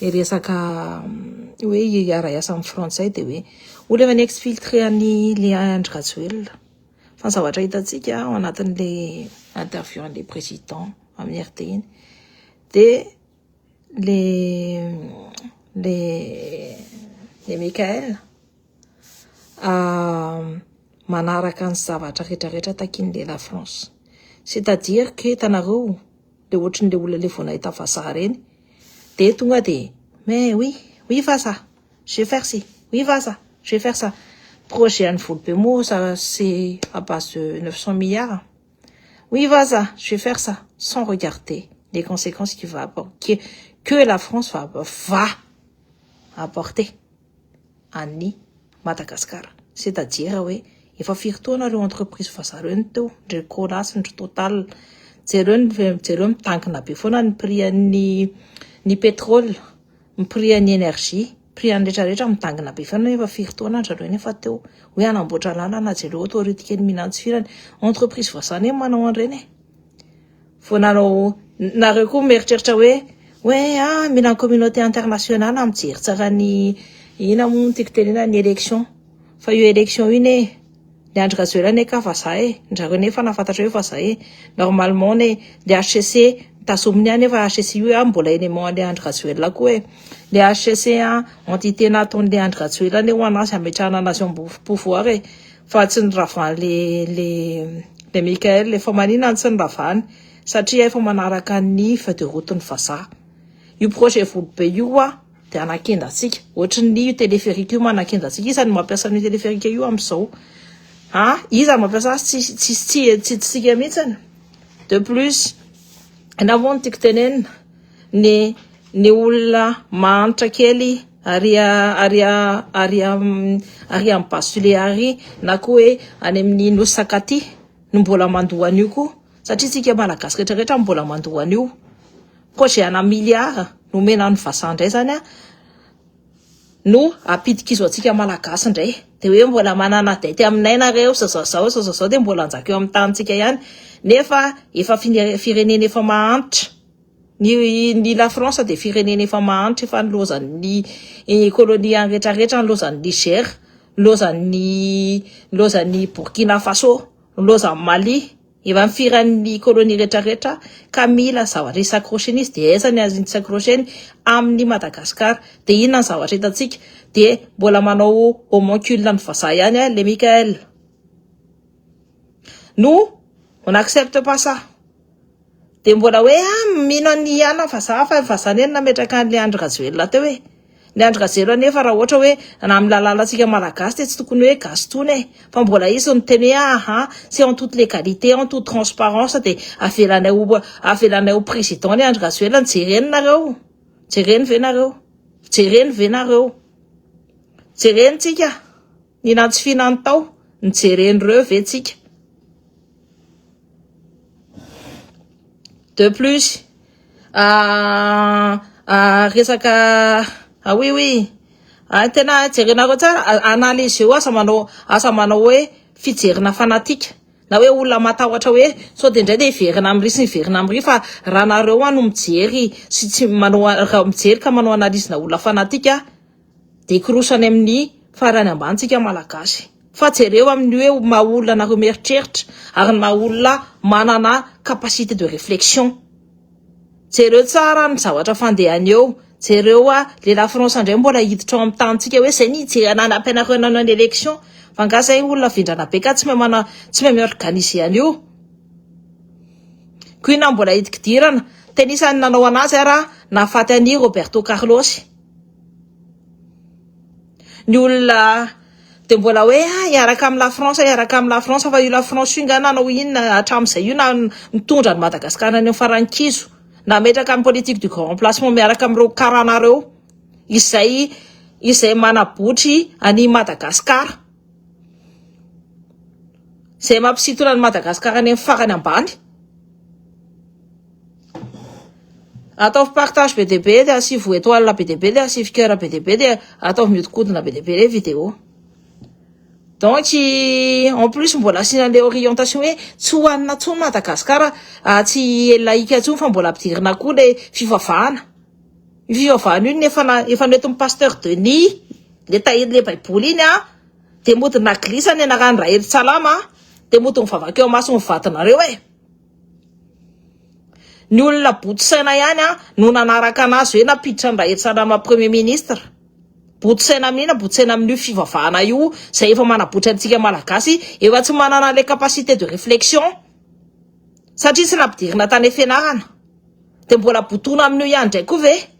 et resaka hoe iara-iasa amin'ny frantsay de hoe olo efa ni-exfiltré any le Andry Rajoelina fa ny zavatra hitantsika ao anatin'le interview an'le président amin'ny RT iny de le Mikael manaraka ny zavatra rehetrarehetra takin'le la France, c'est-à-dire que hitanareo le ohatrin'le olona le vao nahita vazaha reny de tonga de mais oui va ça, je vais faire ci, oui va ça, je vais faire ça. Projet Anne Volpemo, ça c'est à base de 900 milliards. Oui va ça, je vais faire ça, sans regarder les conséquences qu'il va apporter, que la France va apporter à Madagascar. C'est-à-dire oui, il faut faire tourner l'entreprise face à l'ento, de colas total. Jereo mitankina be foana ny prix ny pétrole, ny prix ny énergie, prix ny rehetrarehetra mitangina be foana efa firitoana andreo nefa teo hoe anamboatra lalana jereo autorité kely mihinantsy firany entreprise voasana manao an'ireny fonanao nareo koa mieritreritra hoe mila communauté internationale mijery tsara ny ina moa tiako tenena ny élection fa io élection iny le Andry Rajoelina ka vazaha ndrareo nefa nafantatra hoe vazaha normalement le HCC tasominy any efa HCC io mbola élément le Andry Rajoelina koa le HCC entité nataon'le Andry Rajoelina ho anazy ametrahana anazy ao pouvoir fa tsy ny ravany le Mikael efa manina tsy ny ravany satria efa manaraka ny feuille de route ny vazaha io projet Volpe io de anakendatsika ohatrin'ny téléphérique io manakendatsika isany mampiasa ny téléphérique io am'izao iza mampiasa tsy mihitsy. De plus navony tiako tenenina ny olona manitra kely ary amin'ny basule ary na koa hoe any amin'ny Nosakaty no mbola mandoa an'io koa satria tsika malagasy rehetrarehetra mbola mandoa an'io projet ana milliard no mena ny vazaha indray zany no apitikizo atsika malagasy indray de hoe mbola manana dette aminay nareo zao de mbola anjaka eo amin'ny tanitsika ihany nefa efa firenena efa mahantra ny la France de firenena efa mahantra efa nilozan'ny kolonia rehetrarehetra nilozan'ny Niger nilozan'ny Burkina Faso nilozan'ny Mali efa mifiran'ny kolonia rehetrarehetra ka mila zavatra isakrocheny izy de aizany azy isakrocheny amin'ny Madagascar de inona ny zavatra hitantsika de mbola manao homoncule ny vazaha ihany le Mikael on accepte pas ça de mbola hoe mino ny ana vazaha fa vazaha eny nametraka an'le Andry Rajoelina teo le Andry Rajoelina nefa raha ohatra hoe na amin'ny lalàntsika malagasy de tsy tokony hoe gastony fa mbola izy niteny c'est en toute légalité en toute transparence de avelanay au président le Andry Rajoelina jereny tsika ny natsy fihinany tao nijereny reo ve tsika. De plus resaka oui tena jerenareo tsara analyse eo asa manao hoe fijerina fanatika na hoe olona matahotra hoe so de indray de iverina am'ry fa raha nareo no mijery sy tsy manao raha mijery ka manao analyse na olona fanatika de korosany amin'ny farany ambanitsika malagasy fa jereo amin'ny hoe maolona nareo mieritreritra ary ny maolona manana capacité de réflexion jereo tsara ny zavatra fandehany eo jereo le la France indray mbola hiditra ao amin'ny tanitsika hoe zay ny jerananam-pianareo nanao ny élection fa ngazay olona vindrana be ka tsy mahay miorganiser an'io ko ina mbola hidikidirana tenisany nanao anazy nafaty any Roberto Carlos ny olona de mbola hoe iaraka amin'ny la France fa io la France io nga nanao inona hatramin'izay io na mitondra ny Madagascar any amin'ny farankizo nametraka amin'ny politique du grand remplacement miaraka amin'ireo karanareo izay manabotry any Madagascar zay mampisitona ny Madagascar any amin'ny farany ambany ataovy partage BDB de asivy étoile BDB de asivy cœur BDB de ataovy miodikodina BDB le vidéo. Donc en plus mbola sinale orientation hoe tsy hoanina tsony Madagascar tsy laika tsony fa mbola ampidirina koa le fivavahana fivavahana io efa noetin'ny pasteur Denis le baiboly iny de mody naglisany anarany raha heri salama de mody mivavaka eo maso mivatinareo ny olona botosaina ihany no nanaraka anazy hoe napiditra ny raha heri salama premier ministre botosaina amin'ina botosaina amin'io fivavahana io zay efa manabotra antsika malagasy efa tsy manana le capacité de réflexion satria tsy nampidirina tany fianarana de mbola botona amin'io ihany ndray koa ve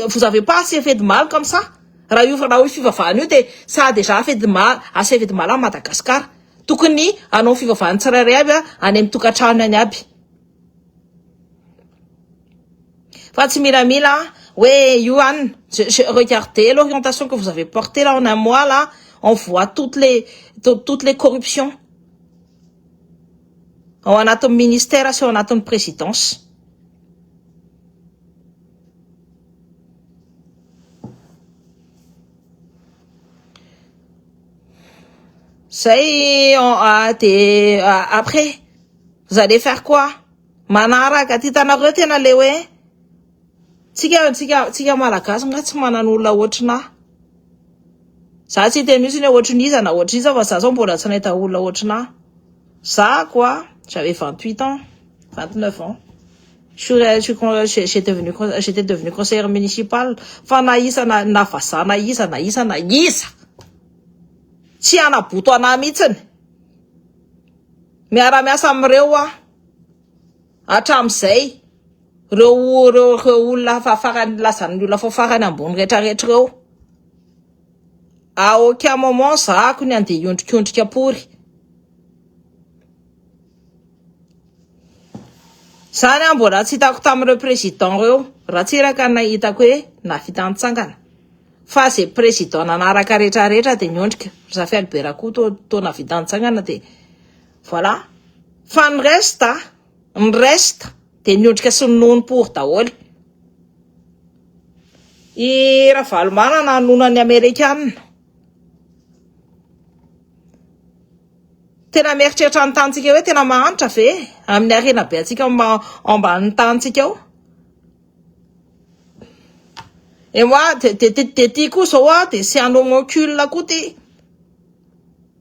vous avez pas assez fait de mal comme ça raha io fivavahana io de ça a déjà fait de mal assez fait de mal à Madagascar tokony anao fivavahana tsirairay aby any amin'ny tokantrano any aby fa tsy milamila ouais Yohan regardez l'orientation que vous avez portée là en un mois là on voit toutes les corruptions ao anatin'ny ministère sy ao anatin'ny présidence zay après vous allez faire quoi manaraka ty tanareo tena le hoe tsika malagasy nga tsy manan'olona ohatrina za tsy teny mihitsy hoe ohatrin'iza na ohatrin'iza fa za zao mbola tsy nahita olona ohatrina ça quoi j'avais 28 ans 29 ans j'étais devenu conseillère municipale fa naisa na vaza naisa tsy anaboto ana mihitsiny miara-miasa amin'ireo hatram'izay reo olona farany lazan'ny olona farany ambony rehetrarehetra reo à aucun moment zahako ny andeha iondrikondrika pory zany mbola tsy hitako tamin'ireo président reo raha tsy iraka nahitako hoe navita nitsangana fa zay président nanaraka rehetrarehetra de niondrika Zafi Alberakou to navita nitsangana de voilà fa ny reste de niondrika sy nono pour daholo i Ravalomana nanonany Amerikanina tena mieritreritra ny tantsika hoe tena mahantra ve amin'ny arena be atsika ambany tantsika ao et moi de ty koa zao de c'est un homoncule koa ty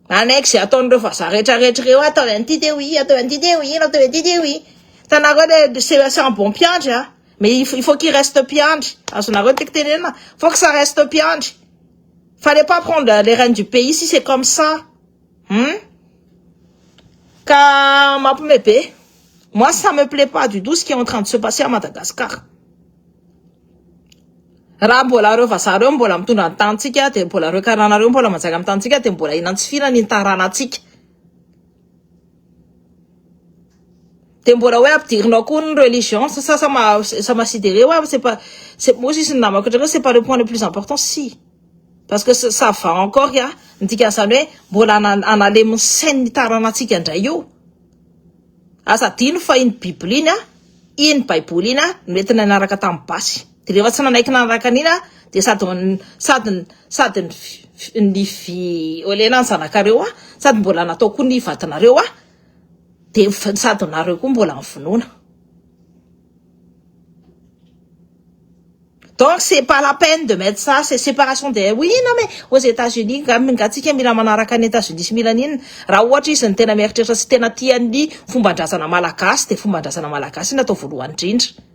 annexe ataon'ireo vazaha rehetrarehetra reo atao an'ity de oui atao an'ity de oui atao an'ity de oui tanareo c'est un bon piandry mais il faut qu'il reste piandry azonareo tek tenena faut que ça reste piandry fallait pas prendre les rênes du pays si c'est comme ça ka mampimebe moi ça me plaît pas du tout ce qui est en train de se passer à Madagascar raha mbola reo vazareo mbola mitondra ny tantsika de mbola reo karanareo mbola manjaka amin'ny tantsika de mbola inantsifina ny taranantsika de mbola hoe ampidirinao koa ny religion ça m'a sidéré c'est moi aussi c'est pas le point le plus important si parce que ça va encore ndikan'izany hoe mbola analeminy sainy ny taranantsika indray io azadino fa iny bible iny baiboly iny noentina nanaraka tamin'ny basy de rehefa tsy nanaiky nanaraka an'ina de sady ny olena ny zanakareo sady mbola natao koa ny vatinareo de sady nareo koa mbola mivonona donc c'est pas la peine de mettre ça c'est séparation des oui non mais aux États-Unis ngatsika mila manaraka any États-Unis sy mila niny raha ohatra izy ny tena mieritreritra sy tena tian'ny fomban-drazana malagasy de fomban-drazana malagasy natao voalohany indrindra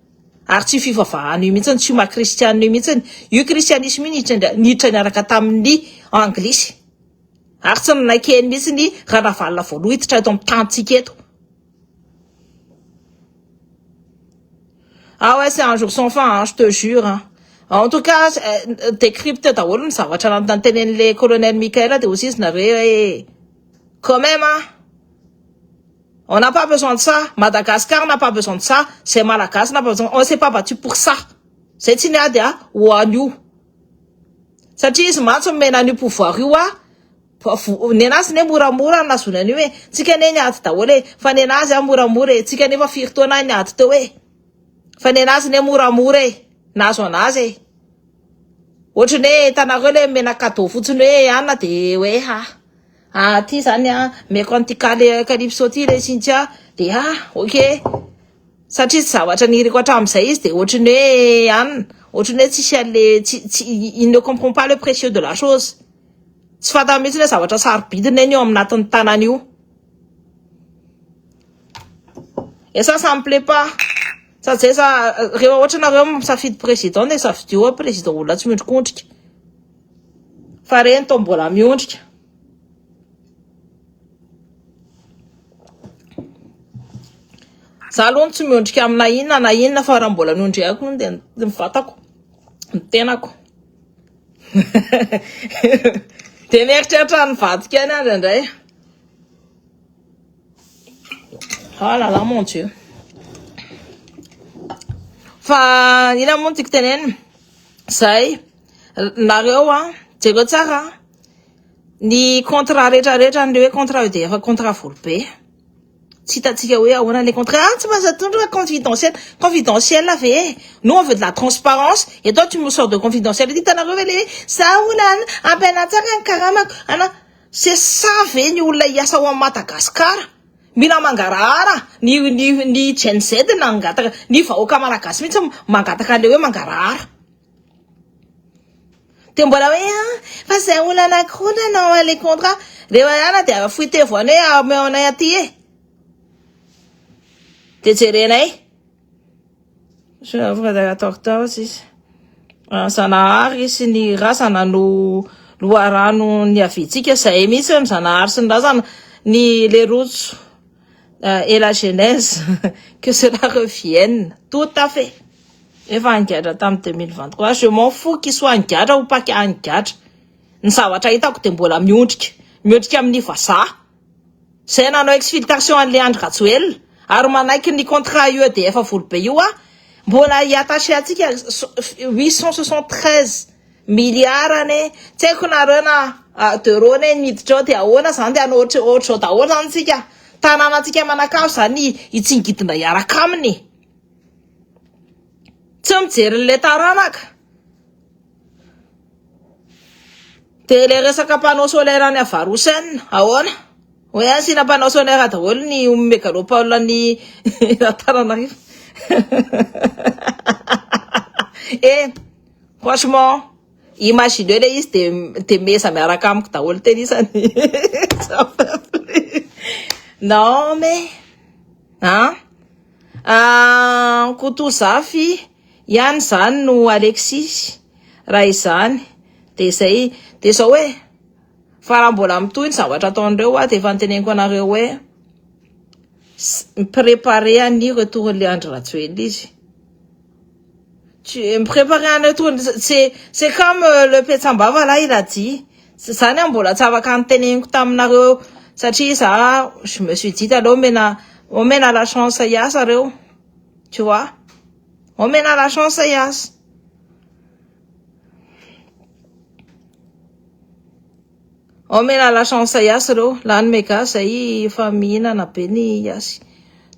ary tsy fivavahana io mihitsy tsy ma kristianina io mihitsy io kristianisme niditra niaraka tamin'ny anglisy ary tsy nanakeny mihitsy ny raha navalina voaloha hiditra eto amin'ny tantsika eto ah ouais c'est un jour sans fin je te jure en tout cas décrypte daholo ny zavatra nantenen'le colonel Michael de aussi izy nareo quand même on n'a pas besoin de ça Madagascar n'a pas besoin de ça c'est Malagasy n'a pas besoin on s'est pas battu pour ça zay tsy niady ho an'io satria izy matso mena an'io pouvoir io ny anazy ne moramora nazona an'io tsika ne niady daholo fa ny anazy moramora tsika nefa firitoana niady teo fa ny anazy ne moramora nazo anazy ohatrany hoe tanareo le mena cadeau fotsiny hoe ana de hoe ty zany meko anty calypso ty le Cynthia de ok satria tsy zavatra niriko hatramin'izay izy de ohatrany hoe anina ohatrany hoe tsisy alle il ne comprend pas le précieux de la chose tsy fantany mihitsy hoe zavatra sarobidina eny eo aminatin'ny tanany io et ça me plaît pas ça zay sa rehefa ohatra nareo misafidy président de safidio président olona tsy miondrikondrika fa reny to mbola miondrika za aloha tsy miondrika amina inona na inona fa raha mbola miondriako de mivatako ny tenako de mieritreritra ny vadika any andray ah là là mon dieu fa ina moa tiako teneny zay nareo jereo tsara ny contrat rehetrarehetra ny hoe contrat io de efa contrat volobe tsy hitatsika hoe ahoana les contrats tsy mahazatondra confidentiel ave nous on veut de la transparence et toi tu me sors de confidentiel dit tanareo vele za olana ampianatsaka ny karamako ana c'est ça ve ny olona iasa ao Madagasikara mila mangarahara ny Gen Z nangataka ny vahoaka malagasy mihitsy mangataka le hoe mangarahara de mbola hoe fa zay olana anakirona nanao les contrats rehefa ihana de afoite voany hoe ameonay aty de jerenay ataoko sisy Zanahary sy ny razana no loharano ny avitsika zay mihitsy ny Zanahary sy ny razana ny les routes et la genèse que cela revienne tout à fait efa angatra tamin'ny 2023 je m'en fous qu'il soit angatra ou pas angatra ny zavatra hitako de mbola miondrika amin'ny vazaha zay nanao exfiltration an'le Andry Rajoelina ary manaiky ny contrat io de efa volobe io mbola hiattaché atsika 873 milliards ane tsy haiko nareo na d'euro ne miditra de ahoana zany de anao ohatro daholo zany tsika tanàna atsika manakavo zany itsingidina hiaraka aminy tsy mijery le taranaka de le resaka panneau solaire any Avarosen ahoana hoe asina panneau solaire daholo ny mégalopole ny Antananarivo et franchement imagine le izy de mesa miaraka amiko daholo teny isany non mais Koutozafy ihany zany no Alexis raha izany de zay de zao hoe fa raha mbola mitohy ny zavatra ataon'ireo de efa niteneniko anareo hoe préparer any retour le Andry Rajoelina izy tu me préparer un retour c'est comme le Petsambava là il a dit zany mbola tsy afaka niteneniko taminareo satria za je me suis dit aloha on mena la chance hiasa reo tu vois on mena la chance hiasa on mena la chance hiasa reo lany mega zay efa mihinana be ny hiasy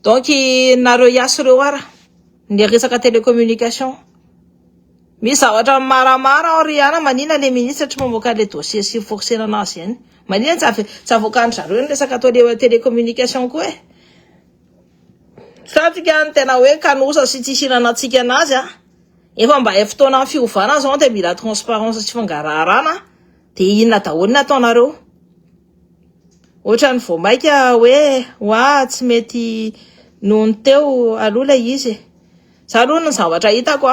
donc nareo hiasa reo ara ny resaka télécommunication misy zavatra maramara oriana manina le ministre tsy mamoaka le dossier sy forcena anazy any manina tsy avoakany zareo ny resaka télécommunication koa satika ny tena hoe kanosa sy tsy isinanatsika anazy efa mba fotoana amin'ny fiovana zao de mila transparence sy fangarahana de inona daholo ny ataonareo ohatrany vao maika hoe tsy mety nohony teo aloha le izy za aloha ny zavatra hitako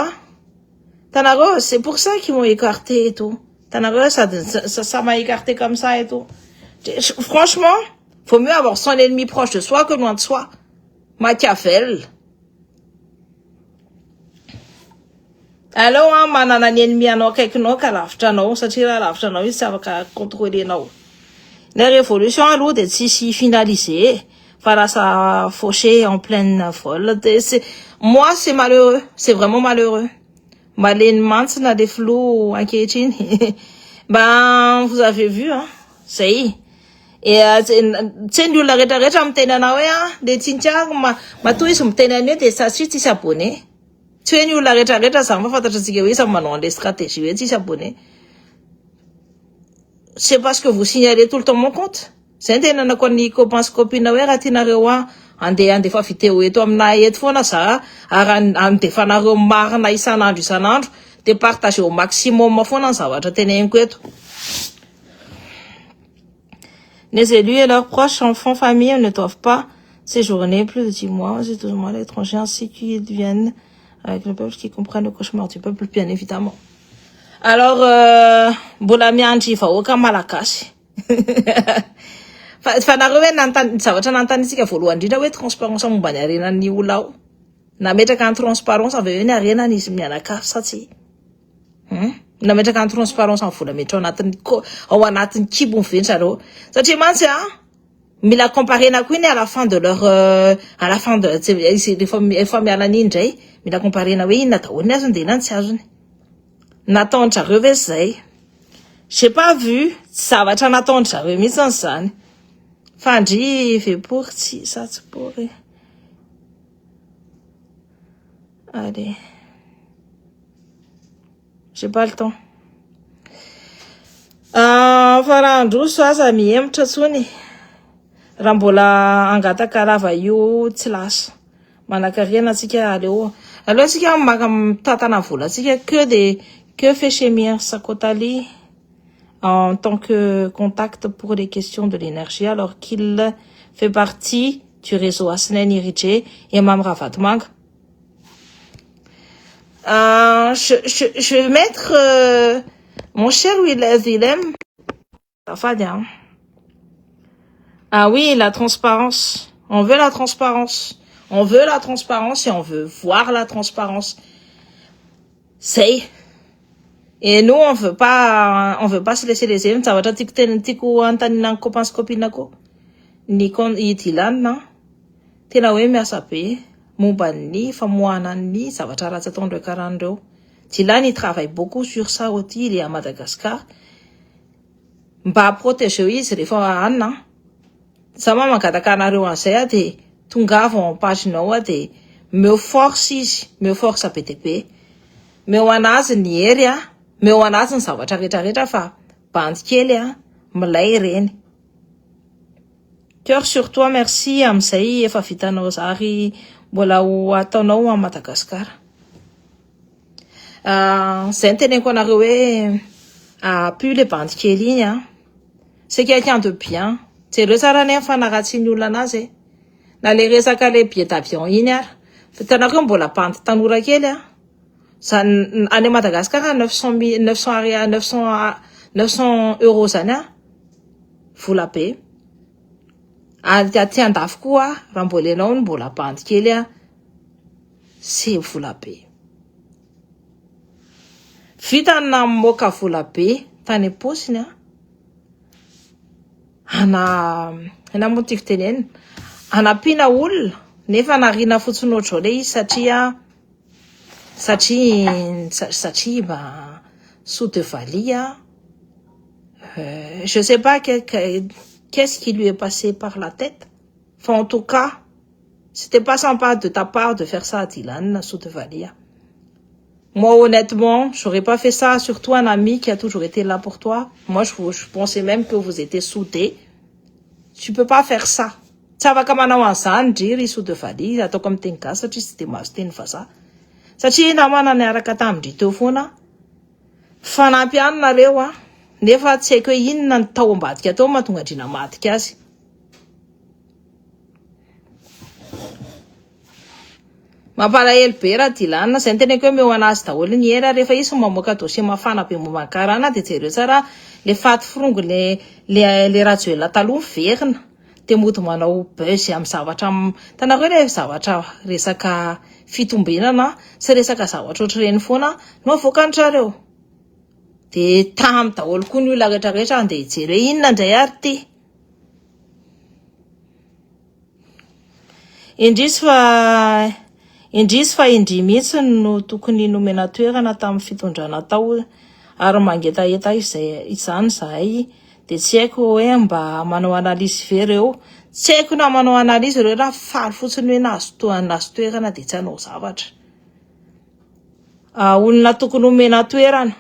tanareo c'est pour ça qu'ils m'ont écarté et tout tanareo ça m'a écarté comme ça et tout franchement faut mieux avoir son ennemi proche de soi que loin de soi Machiavel alors manana ny ennemi anao akaikinao ka lavitra anao satria raha lavitra anao izy tsy afaka contrôlenao la révolution aloha de tsisy finalisé fa lasa fauché en pleine vol moi c'est malheureux c'est vraiment malheureux maleny mantsina le flou ankehitriny vous avez vu zay tsy ny olona rehetrarehetra miteny anao hoe le tsintsiako matoa izy miteny anio de satria tsisy abonné tsy hoe ny olona rehetrarehetra zany mafantatra antsika hoe samy manao an'le stratégie hoe tsisy abonné c'est parce que vous signalez tout le temps mon compte zay ny tena nanako ny copine hoe raha tianareo andefa viteo eto aminay eto foana za andefanareo marina isanandro de partager au maximum foana ny zavatra teneniko eto. Les élus et leurs proches, enfants, familles ne doivent pas séjourner plus de 10 mois aux États-Unis à l'étranger ainsi qu'ils viennent avec le peuple qui comprenne le cauchemar du peuple, bien évidemment. Alors, mbola miandry vahoaka malagasy. Fa nareo hoe zavatra nantanitsika voalohany indrindra hoe transparence momba ny arenan'ny olona ao. Nametraka ny transparence avy eo ny arenany izy mianakafy sa tsy? Nametraka ny transparence amin'ny vola metra ao anatin'ny kibony veny zareo. Satria mantsy mila comparena koa iny à la fin de efa miala an'iny indray, mila comparena hoe inona daholo ny azony de inona tsy azony. Nataony zareo ve zay? J'ai pas vu zavatra nataony zareo mihitsy zany. Fandry pour si ça se pourrait. Allez. J'ai pas le temps. Farandroso aza mihemitra tsony. Raha mbola angataka lava io tsy lasa. Manakariana atsika aleo. Aloha atsika mitantana vola atsika que fait Chemir Sakotali en tant que contact pour les questions de l'énergie alors qu'il fait partie du réseau Asnen Iridje et Mamra Vatmang. Je vais mettre mon cher Willem. Ça va bien. Ah oui, la transparence. On veut la transparence. On veut la transparence et on veut voir la transparence. C'est. Et nous, on veut pas se laisser les aimes. Ça va être tiko antanina kopinako. Ni kon itilana. Tena hoe miasa be. Momba ny famohanan'ny zavatra ratsy ataondreo karahandreo. Tilany il travaille beaucoup sur ça aussi, il est à Madagascar. Mba protéger izy rehefa anina. Sama mangatakana an'izay de tongava en paginao de meo force izy, meo force BTP. Meo anazy ny hery meo anazy ny zavatra rehetrarehetra fa bandy kely milay reny. Cœur sur toi, merci am'izay efa vitanao zary mbola ho ataonao à Madagascar. Zay ny teneniko anareo hoe plus les bandes kely igny c'est quelqu'un de bien. Jereo tsara ny fanaratsy ny olona anazy. Na le resaka le billet d'avion iny ara. Fitanareo mbola bandy tanora kely zany any Madagascar 900 euros zany vola be. Aty andafy koa raha mbola enao mbola bandy kely c'est vola be. Vita na moka vola be tany posiny ana motiko teneny anapina olona nefa narina fotsiny ohatro le izy satria ba sous de valia je sais pas qu'est-ce qui lui est passé par la tête. Enfin, en tout cas, c'était pas sympa de ta part de faire ça à Dylan sous de valia. Moi, honnêtement, j'aurais pas fait ça, surtout un ami qui a toujours été là pour toi. Moi, je pensais même que vous étiez soudés. Tu peux pas faire ça. Ça va comme un avançant, dire sous de valia, attends comme t'es un cas, ça tu sais, t'es ça. Ça tu es namana ne arakatam dit au fond, fanapian na rewa, nefa tsy haiko hoe inona ny tao ambadika atao mahatonga andrina madika azy. Mampalahelo be raha Dylan, zay ny teneniko hoe meo anazy daholo ny era rehefa izy mamoaka dossier mafana be momba karana de jereo tsara le faty frongo le rajoela taloha verina de mody manao buzz amin'ny zavatra tanareo le zavatra resaka fitombenana sy resaka zavatra ohatr'ireny foana no avoaka an'zareo. De tam daholo koa ny olona rehetrarehetra andeha hijery hoe inona indray ary ty. Indrisy fa indry mihitsy no tokony nomena toerana tamin'ny fitondrana tao ary mangetaeta izany zahay de tsy haiko hoe mba manao analyse vereo. Tsy haiko na manao analyse reo raha faly fotsiny hoe nazo toerana de tsy hanao zavatra. Olona tokony nomena toerana.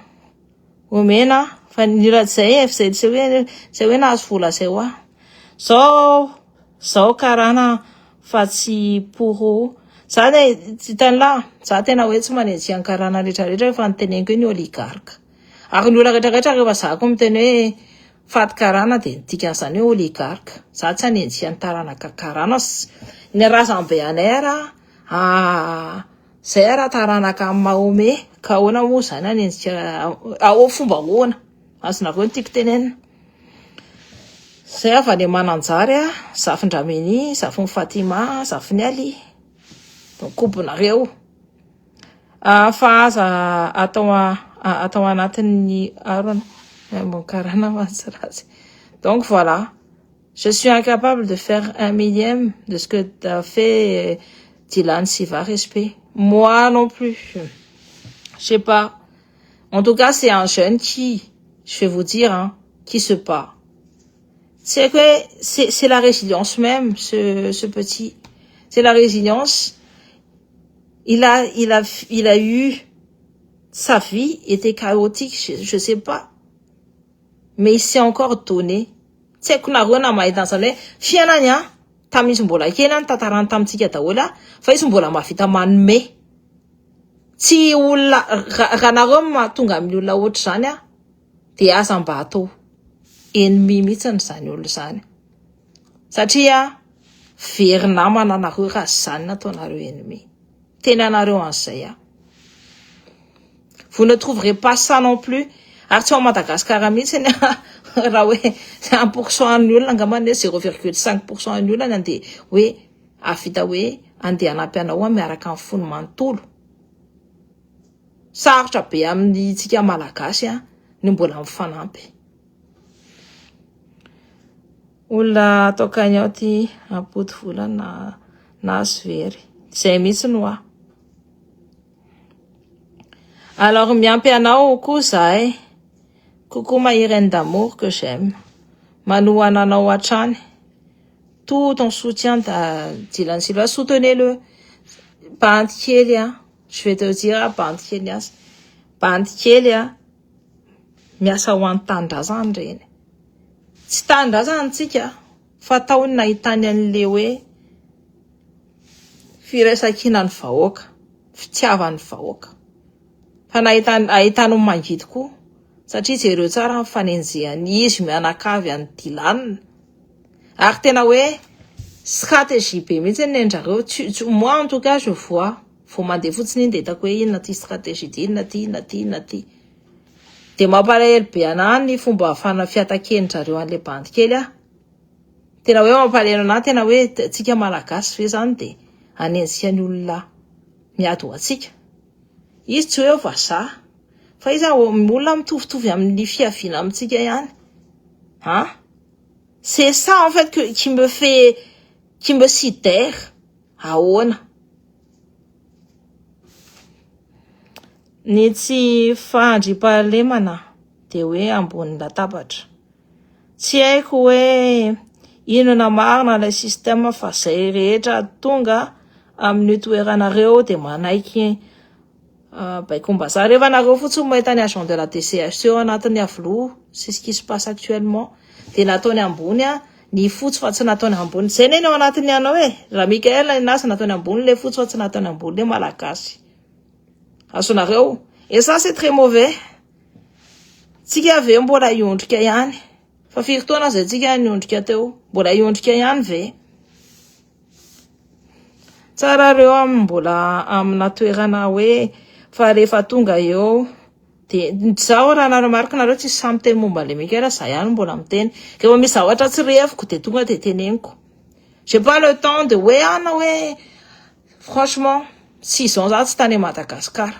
Omena fa nirazay zay hoe nahazo vola zay zao karana fa tsy pour zany tany za tena hoe tsy manenjy ankarana rehetrarehetra fa niteneniko ny oligarque ary ny olona rehetrarehetra rehefa za koa miteny hoe fatikarana de dikan'izany hoe oligarque za tsy hanenjy taranaka karana ny razambe anay zay taranaka Mahomé ka ahoana moa zany hanenjy ao fomba ahoana azonareo ny tiako tenenina zay avy any Mananjary zafy Dramini zafy ny Fatima zafy ny Ali donc kombonareo fa aza atao anatin'ny arona karana matsirazy donc voilà je suis incapable de faire 1/1000 de ce que t'as fait Dylan Siva respect moi non plus je sais pas en tout cas c'est un jeune qui je vais vous dire qui se bat c'est que c'est la résilience même ce petit c'est la résilience il a eu sa vie était chaotique je sais pas mais il s'est encore donné tsy haiko nareo na mahita an'izany hoe fiainany tamin'izy mbola kely tantarany tamintsika daholo fa izy mbola mahavita manome tsy olona raha nareo mahatonga amin'ny olona ohatr' zany de aza mba atao ennemi mihitsy zany olona zany satria very namana nareo raha zany nataonareo ennemi tena nareo an'izay vous ne trouverez pas ça non plus ary tsy ao Madagasikara mihitsy raha hoe 1% ny olona angamany 0,5% ny olona ande hoe afita hoe andeha anampy anao miaraka amin'ny fony manontolo sarotra be amintsika malagasy ny mbola mifanampy olona tokany ao ty apody volana na azo very zay mihitsy no alors miampy anao koa zahay coucou ma Irène d'amour que j'aime manohana anao hatrany tout ton soutien Dylan Silva soutenez-le bandy kely je vais te dire bandy kely miasa ho an'ny tanindrazana reny tsy tanindrazana tsika fa taony nahitany an'le hoe firaisan-kina ny vahoaka fitiavan'ny vahoaka fa ahitany mangidy koa satria jereo tsara mifanenjehany izy mianakavy any Dylan ary tena hoe stratégie be mihitsy ny andrareo moi en tout cas je vois vao mandeha fotsiny de hitako hoe inona ty stratégie ty inona ty de mampalahelo be anahy ny fomba fiatakeny-drareo an'le bandy kely tena hoe mampalahelo anahy tena hoe tsika malagasy ve zany de anenjika ny olona miady ho atsika izy tsy hoe vazaha fa izy olona mitovitovy amin'ny fiaviana amintsika ihany c'est ça en fait qui me sidère ahoana ny tsy fandripahalemana de hoe ambony latabatra tsy haiko hoe inona marina ilay système fa zay rehetra tonga amin'ny toeranareo de manaiky baikombaza rehefa nareo fotsiny mahita ny agent de la DCHC anatin'ny avilo c'est ce qui se passe actuellement de nataony ambony ny fotsy fa tsy nataony ambony zay neny ao anatin'ny anao raha Mikael Nasa nataony ambony le fotsy fa tsy nataony ambony le malagasy azonareo et ça c'est très mauvais tsika ve mbola iondrika ihany fa firy zay tsika niondrika teo mbola iondrika ihany ve tsara reo mbola amina toerana hoe fa rehefa tonga eo de zao raha naremarika nareo tsy samy teny momba le Mikael za ihany mbola miteny rehefa misy zavatra tsy reviko de tonga de teneniko j'ai pas le temps de hoe franchement 6 ans za tsy tany Madagasikara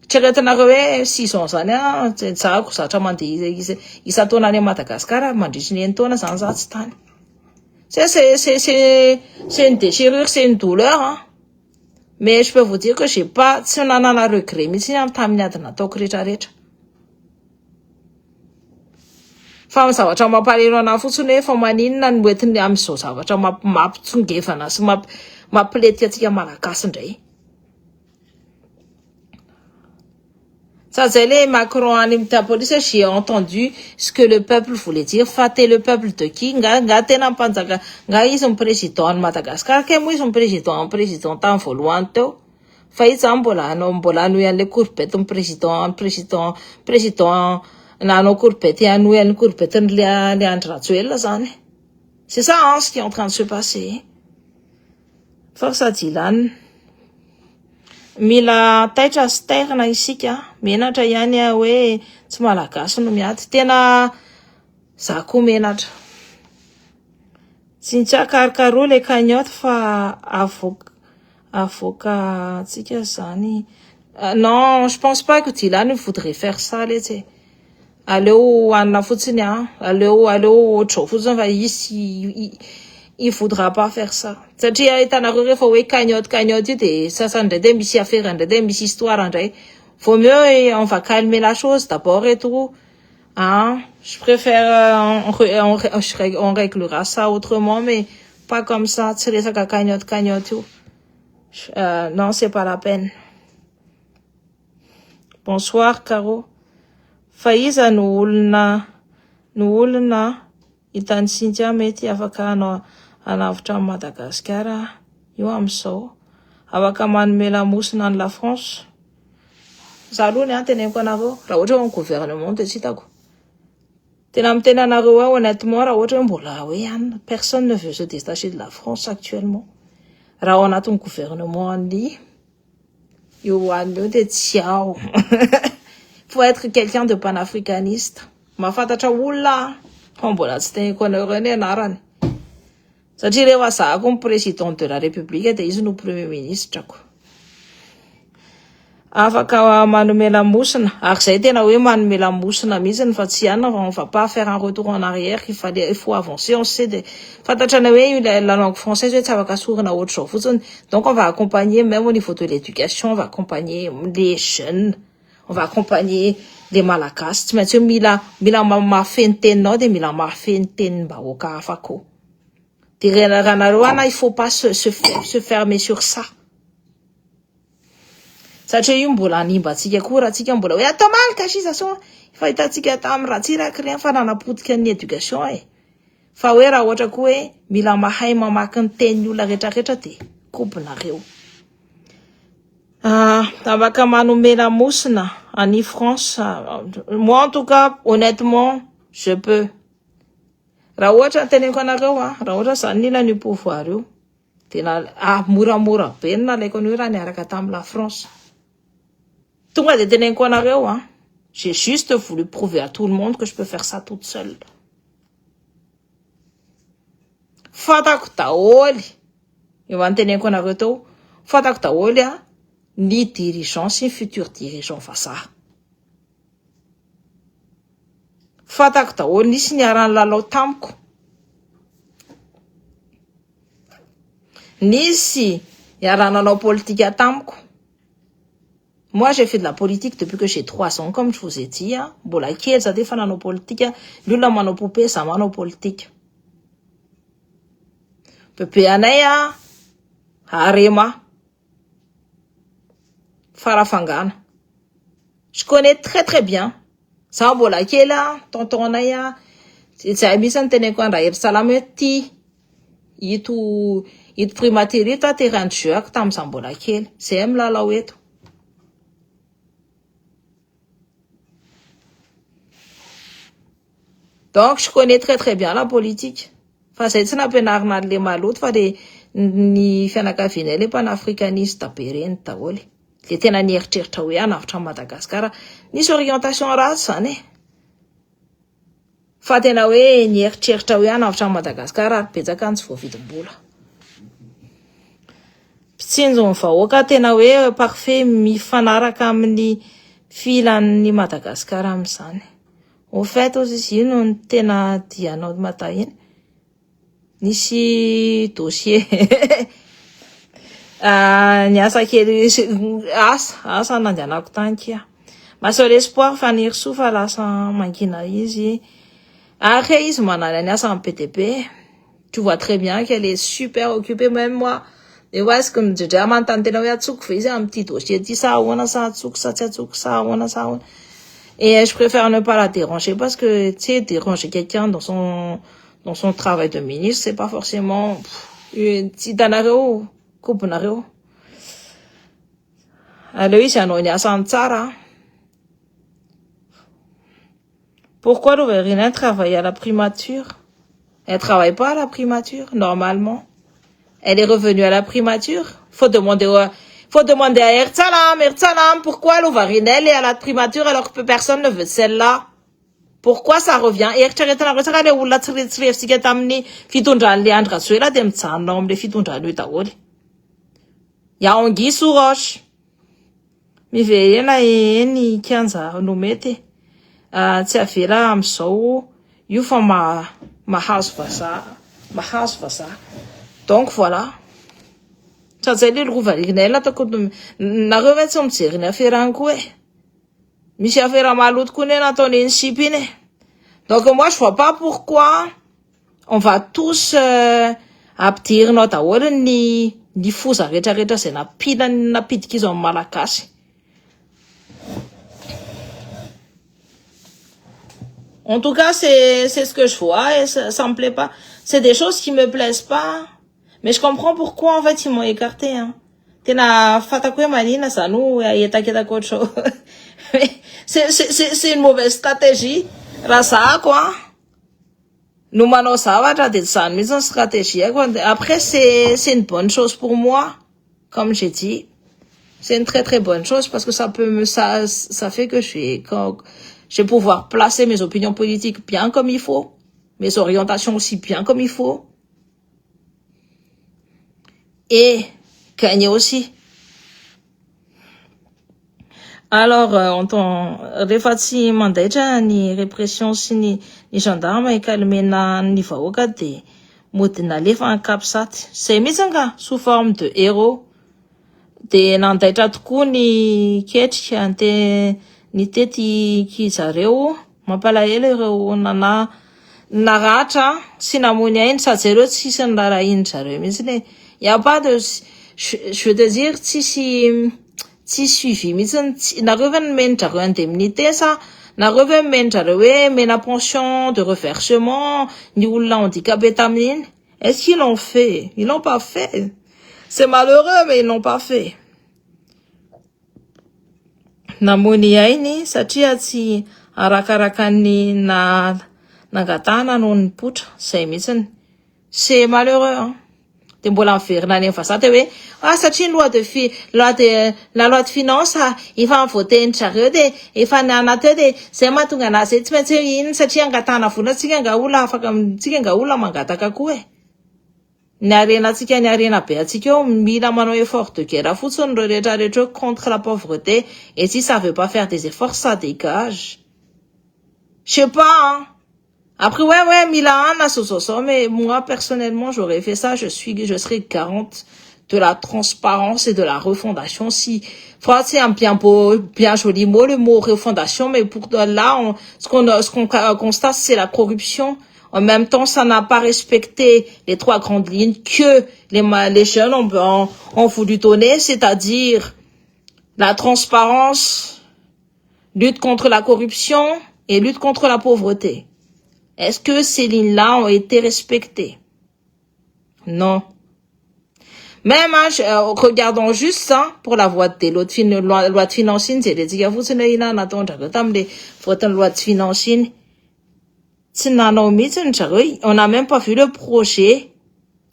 tseretinareo hoe 6 ans zany zahako zatra mandeha isa-taona any Madagasikara mandritry ny taona zany za tsy tany c'est une déchirure c'est une douleur mais je peux vous dire que j'ai pas tsy nanana regret mihitsy tamin'ny ady nataoko rehetrarehetra fa amin'ny zavatra mampalahelo anahy fotsiny hoe fa maninona ny hoentiny amin'izao zavatra mampitsongevana sy mampiletika atsika malagasy indray Ça, c'est les Macron, la police, j'ai entendu ce que le peuple voulait dire. Faté le peuple de qui? Tena panzaka. Ils sont président de Madagascar. Ils sont président, tant faut loin, to. Faïs ambola, nous y a les courpettes, président, nano courpettes, y a nous y a les courpettes, les andratuels, zane. C'est ça, hein, ce qui est en train de se passer. Force à Dylan. Mila taitra sy tairana isika menatra ihany hoe tsy malagasy no miady tena za koa menatra tsy tsy akarokarao le cagnotte fa avoka tsika zany non je pense pas que Dylan voudrait faire ça le tse aleo anna fotsiny aleo otra fotsiny fa il faudra pas faire ça. Satria hitanareo rehefa hoe cagnotte io de sasany ndray de misy affaire ndray de misy histoire ndray. Vaut mieux on va calmer la chose d'abord et tout. Hein, je préfère on réglera ça autrement mais pas comme ça. Tsy resaka cagnotte io. Non, c'est pas la peine. Bonsoir Caro. Faiza no olona hitany Cynthia mety afaka anavitra amin'ny Madagasikara io amizao afaka manome lamosina ny la France. Za aloha ny teneniko anareo raha ohatra hoe gouvernement de tsy hitako tena miteny anareo hoe honnêtement raha ohatra hoe mbola hoe personne ne veut se détacher de la France actuellement raha ao anatin'ny gouvernement ny io anio de tsy ao. Faut être quelqu'un de panafricaniste mahafantatra olona mbola tsy teneniko anareo ny anarany satria rehefa zahako ny président de la république de izy no premier ministre ko afaka manome lamosina ary zay tena hoe manome lamosina mihitsy fa tsy ihany on va pas faire un retour en arrière il faut avancer on sait de fantatrana hoe la langue française hoe tsy afaka sorina autre zao fotsiny donc on va accompagner même au niveau de l'éducation on va accompagner les jeunes on va accompagner les malagasy tsy maintsy mila mafeny teninao de mila mafeny tenin'ny bahoaka hafa koa de ranareo ana il faut pas se fermer sur ça satria io mbola animba atsika koa raha atsika mbola hoe atao malgasisation fa hitantsika tamin'ny raha tsy raky fa nanapotika ny éducation fa hoe raha ohatra koa hoe mila mahay mamaky ny tenin'ny olona rehetrarehetra de kombinareo afaka manome lamosina en France moi en tout cas honnêtement je peux raha ohatra teneniko anareo raha ohatra zany nila ny pouvoir io tena moramora be nalaiko an'io raha niaraka tamin'ny la France tonga de teneniko anareo j'ai juste voulu prouver à tout le monde que je peux faire ça toute seule fatako daholy eo anteneniko anareo tao fatako daholy ny dirigeant sy ny futur dirigeant vazaha fatako daholy nisy niarany lalao tamiko nisy niarananao politique tamiko. Moi, j'ai fait de la politique depuis que j'ai 3 ans, comme je vous ai dit. Mbola kely za de fa nanao politique. Lula manao poupée, ça manao politique. Pepe anay Arema. Farafangana. Je connais très très bien. Ça mbola kely tonton anay c'est misy teneniko andra Ery Salama ty ito primaterie ito terrain de jeu tamza mbola kely. Zay milalao eto. Donc, je connais très très bien la politique. Fa zay tsy nampianarina le maloto fa de ny fianakaviana le panafricaniste be reny daholy. Le tena nieritreritra hoe anavitra Madagascar. Nisy orientation ratsy zany fa tena hoe nieritreritra hoe anavitra Madagascar ary betsaka ny tsy voavidim-bola. Pitsinjo ny vahoaka tena hoe parfait mifanaraka amin'ny filan'ny Madagascar amin'izany. Au fait, aussi, non tena dianao matahiny. Nisy dossier. Niasa kely asa nandehanako tany kia. Ma seul espoir fa nirso fa lasa mangina izy. Après izy manana niasa en PTP. Tu vois très bien qu'elle est super occupée, même moi. De oe est-ce que midredrea manontany tena hoe atsoko fa izy am'ty dossier ty sa ahoana sa atsoko sa tsy atsoko sa ahoana sa ahoana. Et je préfère ne pas la déranger parce que, tu sais, déranger quelqu'un dans son travail de ministre, c'est pas forcément, titanareo, coupenareo. Alors, ici, anao niasany tsara. Pourquoi l'Overina travaille à la primature? Elle travaille pas à la primature, normalement. Elle est revenue à la primature. Faut demander à Ertsalam, pourquoi l'Overina est à la primature alors que personne ne veut celle-là? Pourquoi ça revient? Eritreretina resaka le olona tsiretsirefsika tamin'ny fitondran'ny Leandre Rajoelina de mijanona am'le fitondrany io daholo. Iaho angiso roche. Miverena eny kianja no mety. Tsy avela am'izao io fa mahazo vazaha. Donc voilà. Tsatsay le rovarinay latako nareo ve tsy mijery ny affaire koa e. Misy affaire maloto koa nataony ship iny. Donc moi je vois pas pourquoi on va tous ampidirinao daholo ny foza rehetrarehetra zay napidika izy amin'ny malagasy. En tout cas, c'est ce que je vois et ça me plaît pas. C'est des choses qui me plaisent pas. Mais je comprends pourquoi, en fait, ils m'ont écarté, hein. Tena fatako hoe manina zany ho etaketaka autre chose. C'est une mauvaise stratégie. Raha za quoi. No manao zavatra de zany mihitsy ny stratégie quoi. Après, c'est une bonne chose pour moi. Comme j'ai dit. C'est une très très bonne chose parce que ça fait que je vais pouvoir placer mes opinions politiques bien comme il faut, mes orientations aussi bien comme il faut, et gagner aussi. Alors, rehefa tsy mandaitra ny répression sy ny gendarme ikalmena ny vahoaka de mody nalefa ankapisaty. Zay mihitsy nga sous forme de héros. De nandaitra tokoa ny ketrika ny tety zareo mampalahelo ireo naratra sy namony ainy sady zareo tsisy ny rarahiny zareo mihitsy ne. Y a pas de je veux te dire tsy suivi mihitsy nareo ve nomeny zareo indemnité sa nareo ve nomeny zareo hoe mena pension de reversement ny olona handicapé tamin'iny. Est-ce qu'ils l'ont fait? Ils l'ont pas fait. C'est malheureux, mais ils n'ont pas fait. Namoni ainy satria tsy arakarakan'ny nangatana no ny potra zay mihitsy. C'est malheureux, hein. De mbola miverina any vazaha hoe satria la loi de finance efa voten'ny zareo de efa niana teo de zay mahatonga anazy tsy maintsy iny satria angatana vola tsika nga olona mangataka koa e. Ny arena be atsika eo mila manao effort de guerre fotsiny reo rehetrarehetra contre la pauvreté et si ça veut pas faire des efforts ça dégage. Je sais pas, hein. Après ouais mila ana so mais moi personnellement j'aurais fait ça, je serais garante de la transparence et de la refondation. Si franchement c'est un bien joli mot le mot refondation, mais pour là ce qu'on constate c'est la corruption. En même temps, ça n'a pas respecté les trois grandes lignes que les jeunes ont voulu donner, c'est-à-dire la transparence, lutte contre la corruption et lutte contre la pauvreté. Est-ce que ces lignes-là ont été respectées? Non. Même, regardons juste ça pour la loi de finances, c'est les diga vous loi de finances. On n'a même pas vu le projet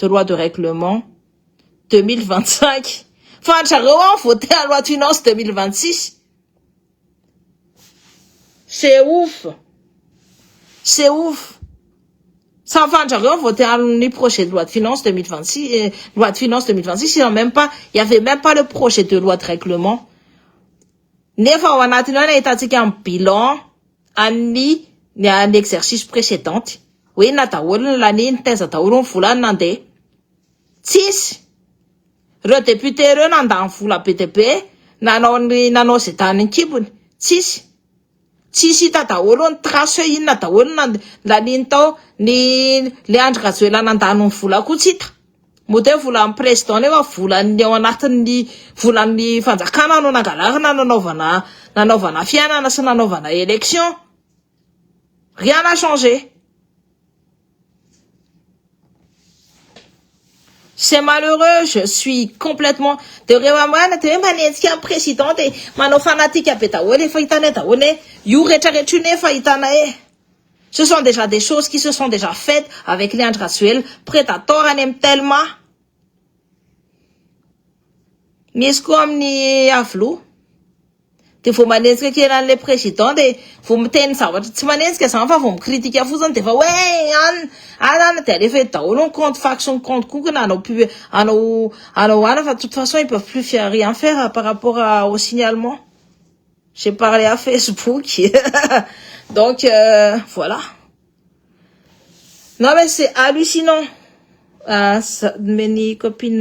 de loi de règlement 2025. Enfin, on voté la loi de finances 2026. C'est ouf. C'est ouf. Ça, enfin, on voté le projet de loi de finances 2026, loi de finances 2026, il y avait même pas le projet de loi de règlement. Nefa wanatina na itatika un bilan, un exercice précédent. Oui, nataolo l'année teza taolo fulani nande. 6. Le député renanda fula PTP nanao zetani kibuni. 6. 6 tataolo trace inna taolo l'année tao ni Leandre Rajoelina nandano fula kutsita. Mode volan'ny président nefa volan'ny ao anatin'ny volan'ny fanjakana no nangalarina nanaovana fiainana sy nanaovana élection. Rien n'a changé. C'est malheureux, je suis complètement de rewamana te manetsika am président te manao fanatique be daholo fa hitana daholo io retraretra nefa hitana Ce sont déjà des choses qui se sont déjà faites avec Leandre Razuel, prédateur anem tellement. Misy koa amin'ny avlo. De vao manetsika kely an'le président de vao miteny zavatra tsy manetsika zany fa vao mikritika fotsiny de fa ana de alefa daholo ny compte faction compte konkona anao ana fa de toute façon ils peuvent plus rien faire par rapport au signalement. J'ai parlé à Facebook. Donc voilà. Non mais c'est hallucinant. Mes copines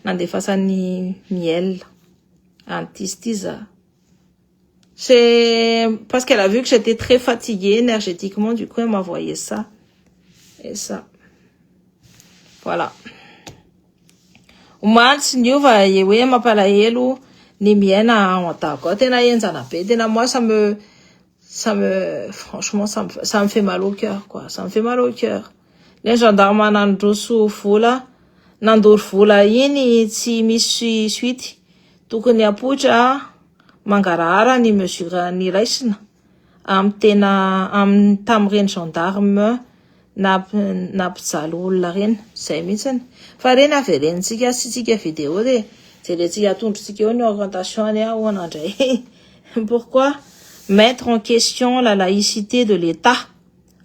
n'andefasani miel. Antistisa. C'est parce qu'elle a vu que j'étais très fatiguée énergétiquement, du coup elle m'a envoyé ça et ça. Voilà. Omatsy niova ewe mapalahelo ny miena antako. Tena enjana be. Tena moi franchement ça me fait mal au cœur quoi. Ça me fait mal au cœur. Les gendarmes nandroso vola, nandory vola iny tsy misy suite. Tokony apotra mangarahara ny mesure ny raisina tamreny gendarme na mpijaly olona reny zay mihitsiny fa reny averenitsika sy tsika vidéo de jerentsika atondrotsika eo ny orientation any ao anandray. Pourquoi mettre en question la laïcité de l'État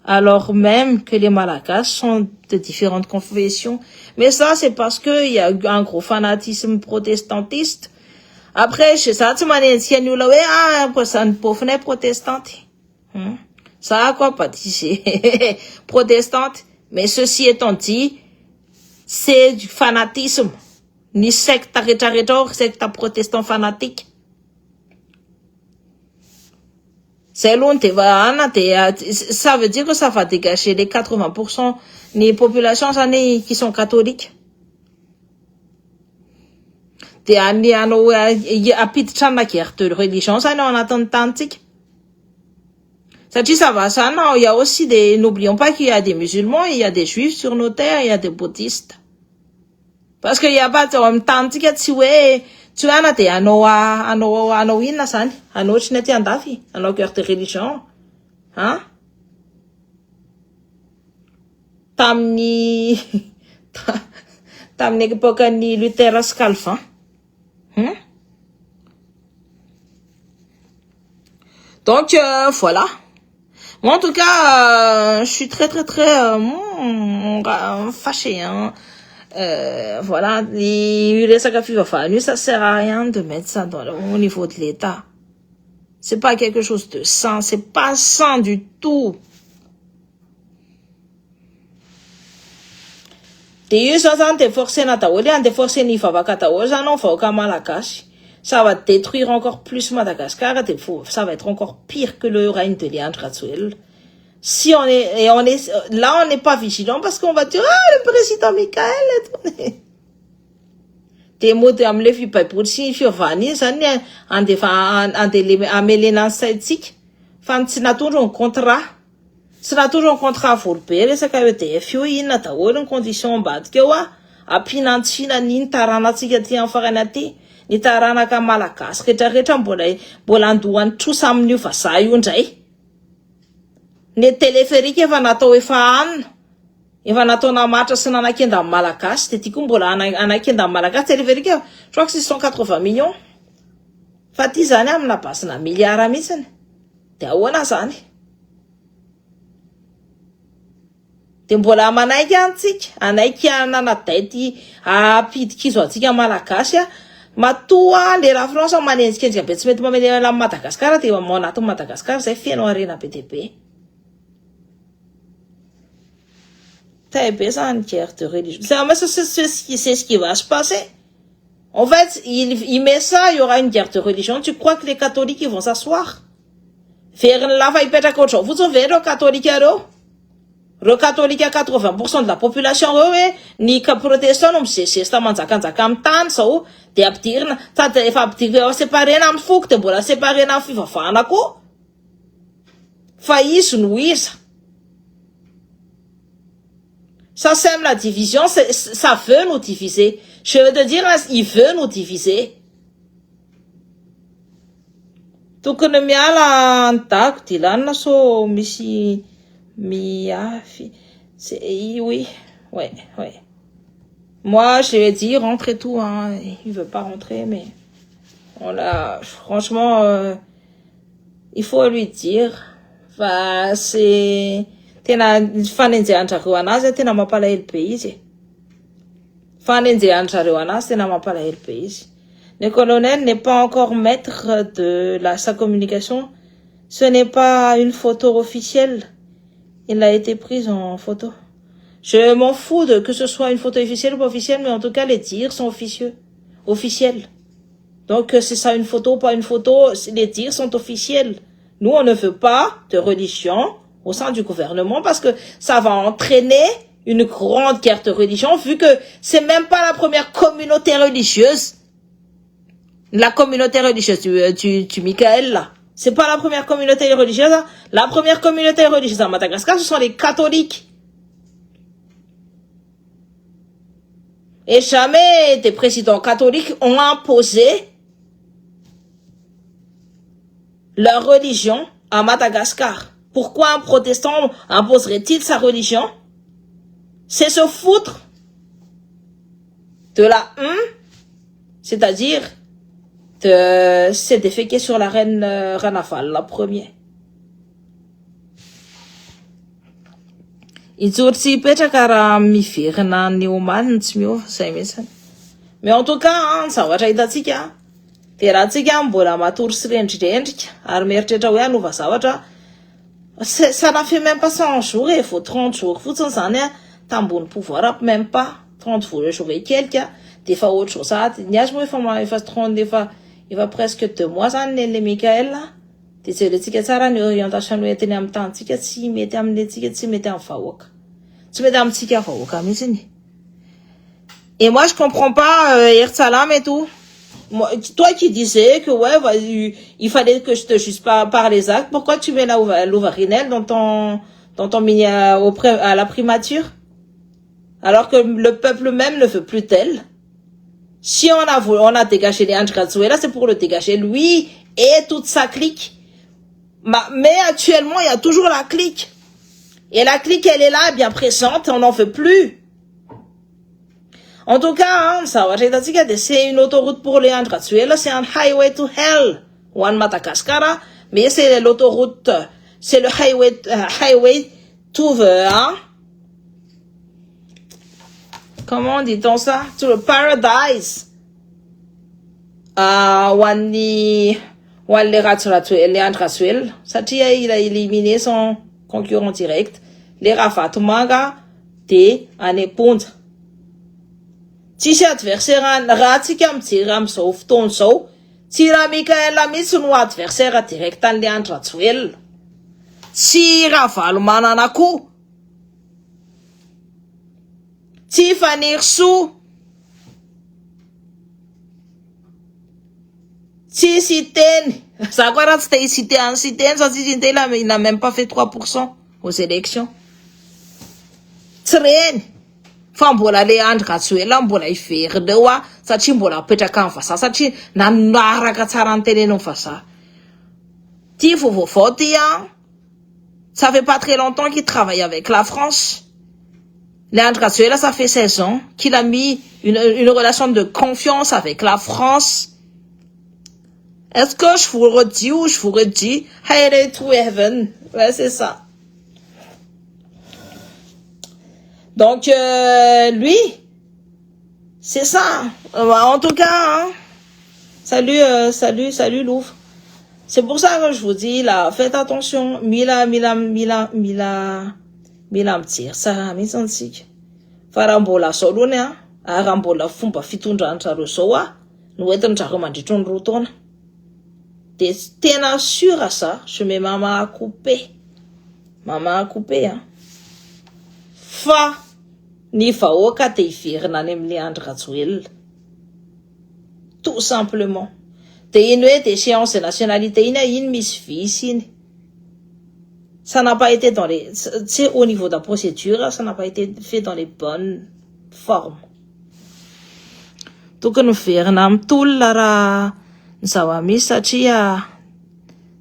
alors même que les Malagasy sont de différentes confessions? Mais ça c'est parce que il y a un gros fanatisme protestantiste. Après, chez ça, tu m'as dit, il y a un pauvre protestante. Ça, quoi, pas dit, protestante. Mais ceci étant dit, c'est du fanatisme. Ni secte secte protestant fanatique. C'est long, ça veut dire que ça va dégager les 80% des populations qui sont catholiques. De apiditra amina guerre de religion zany ao anatin'ny tantsika. Satria ça va ça, non, il y a aussi n'oublions pas qu'il y a des musulmans, il y a des juifs sur nos terres, il y a des bouddhistes. Parce qu'il y a pas de tantsika tsy hoe de anao inona zany, anao tsy nety andafy, anao guerre de religion. Hein? Tamin'ny époque-ny Luther sy Calvin. Donc voilà. Moi en tout cas, je suis très fâchée. Hein. Voilà, les sacrifices, ça sert à rien de mettre ça au niveau de l'État. C'est pas quelque chose de sain, c'est pas sain du tout. Ça va détruire encore plus Madagascar, ça va être encore pire que le règne de Leandre Razuel. Si on n'est pas vigilant parce qu'on va dire, le président Michael, des mots de amlefi pas pour si fiovani, ça n'est amelena saitik, fan toujours contrat. Sina toujours contrat volbe, ça ka de fio ina ta en condition bad que wa, apinantsina nin tarana tsika ti afaranati, ni tarana ka malakas, retra mbola andohan trosa amin'io fa za io ndray. Ne téléphérique efa natao efa natao namatra sy nanakenda malakas, de ty koa mbola anakenda malakas téléphérique, je crois que c'est 180 millions. Fa ty zany amina basina milliard mihitsiny. De ahoana zany? De mbola manaiky antsika, anaiky nanadaity apidikizo atsika malagasy matoa le la France manenjikendrika be tsy mety mamela amin'ny Madagascar de anatin'ny Madagascar zay feno arena be de be. T'as be ça une guerre de religion. C'est ce qui va se passer. En fait, il met ça, il y aura une guerre de religion. Tu crois que les catholiques ils vont s'asseoir? Faire la va y péter quelque chose. Vous savez, les catholiques alors? Reo catholique à 80% de la population reo ni protestant no misesesta manjakanjaka amin'ny tany zao de ampidirina sady efa ampidirina séparena amin'ny foko de mbola séparena amin'ny fivavahana koa fa izy no iza. Ça sème la division, ça veut nous diviser. Je veux te dire, il veut nous diviser. Tokony miala antako dilana so misy miafy. Oui, ouais. Moi, je lui ai dit, rentre et tout, hein. Il veut pas rentrer, mais franchement, il faut lui dire. Enfin, c'est, tena fanenjehanjareo anazy tena mampalahelo be izy. Fanenjehanjareo anazy tena mampalahelo be izy. Le colonel n'est pas encore maître de sa communication. Ce n'est pas une photo officielle. Il a été pris en photo. Je m'en fous de que ce soit une photo officielle ou pas officielle, mais en tout cas, les tirs sont officiels. Donc, c'est ça une photo ou pas une photo, les tirs sont officiels. Nous, on ne veut pas de religion au sein du gouvernement parce que ça va entraîner une grande guerre de religion vu que c'est même pas la première communauté religieuse. La communauté religieuse du Michael, là. C'est pas la première communauté religieuse, là. La première communauté religieuse à Madagascar, ce sont les catholiques. Et jamais des présidents catholiques ont imposé leur religion à Madagascar. Pourquoi un protestant imposerait-il sa religion? C'est se foutre de la c'est-à-dire c'est déféquer sur la reine Ranafal, la première. Ijory tsy hipetraka raha miverina ny omaniny tsy miova zay mihitsy. Mais en tout cas, zavatra hitatsika de raha tsika mbola matory sy rendrindrendrika ary mieritreritra hoe anova zavatra, ça n'a fait même pas 100 jours et il faut 30 jours fotsiny zany tambony pouvoir même pas 30 jours et quelques de fa autre chose sady ny azy moa efa presque 2 mois zany le Michael de jerentsika tsara ny orientation entiny amin'ny tantsika tsy mety amin'ny tsika tsy mety amin'ny vahoaka tsy mety amintsika vahoaka mihitsy. Et moi je comprends pas Ertsalam et tout. Toi qui disais que ouais il fallait que je te juge pas par les actes, pourquoi tu mets l'Ouvarinel dans ton mini à la primature alors que le peuple même ne veut plus d'elle? Si on a dégagé les Andrzej, c'est pour le dégager lui et toute sa clique. Mais actuellement, il y a toujours la clique. Et la clique, elle est là, bien présente, on n'en veut plus. En tout cas, c'est une autoroute pour les Andrzej, c'est un highway to hell, One Madagascar, mais c'est l'autoroute, c'est le highway to the, comment dit-on ça? To the paradise. Les Andrzej, satria il a éliminé son concurrent direct, les Rafatomanga de Aneponza. Tsisy adversaire raha tsika mijery am'izao fotoana zao, tsy raha Mikaela mihitsy no adversaire direct an'le Andrzej. Tsy Ravalomanana koa. Tsy Fanirso. Tsy Siteny. Ça quoi là c'était Siteny Siteny là mais il n'a même pas fait 3% aux élections. Tsireny. Fa mbola le Andrzej mbola iverindreo satria mbola apetraka amin'ny vazaha satria nanaraka tsara ny tenen'ny vazaha. Ty vaovao ty ça fait pas très longtemps qu'il travaille avec la France. Le Andrzej ça fait 16 ans qu'il a mis une relation de confiance avec la France. Est-ce que je vous redis ou je vous redis Highway to Heaven? Ouais, c'est ça. Donc, lui, c'est ça. En tout cas, salut Louvre. C'est pour ça que je vous dis, là, faites attention. Mila mtire ça, misantsika. Farambola solone, arambola fomba fitondrandrareo zao no entindrareo mandritra ny roa taona. De tena sûr à ça, je mets maman à couper, fa ny vahoaka te hiverina any amin'ny Andry Rajoelina. Tout simplement. De iny hoe d'échéance de nationalité iny misy vice iny. Ça n'a pas été dans les, c'est au niveau de la procédure, ça n'a pas été fait dans les bonnes formes. Tokony miverina amin'ny tolona raha ny zava-misy satria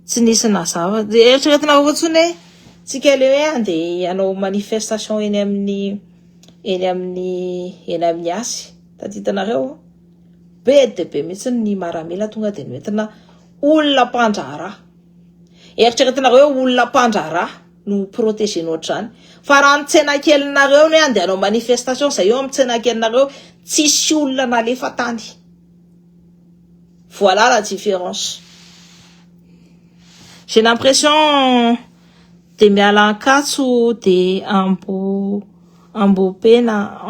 tsy nisy nazava. De eritreretina ohatsiny hoe tsika le hoe andeha hanao manifestation eny amin'ny asy. Taditanareo be de be mihitsy ny maramila tonga de noentina olona mpandraharaha. Eritreretinareo olona mpandraharaha no protégenao ohatr'izany. Fa raha ny tsenakelinareo no andeha hanao manifestation zay eo amin'ny tsenakelinareo tsisy olona nalefa tany. Voilà la différence. J'ai l'impression de miala ankatso de ambodepina.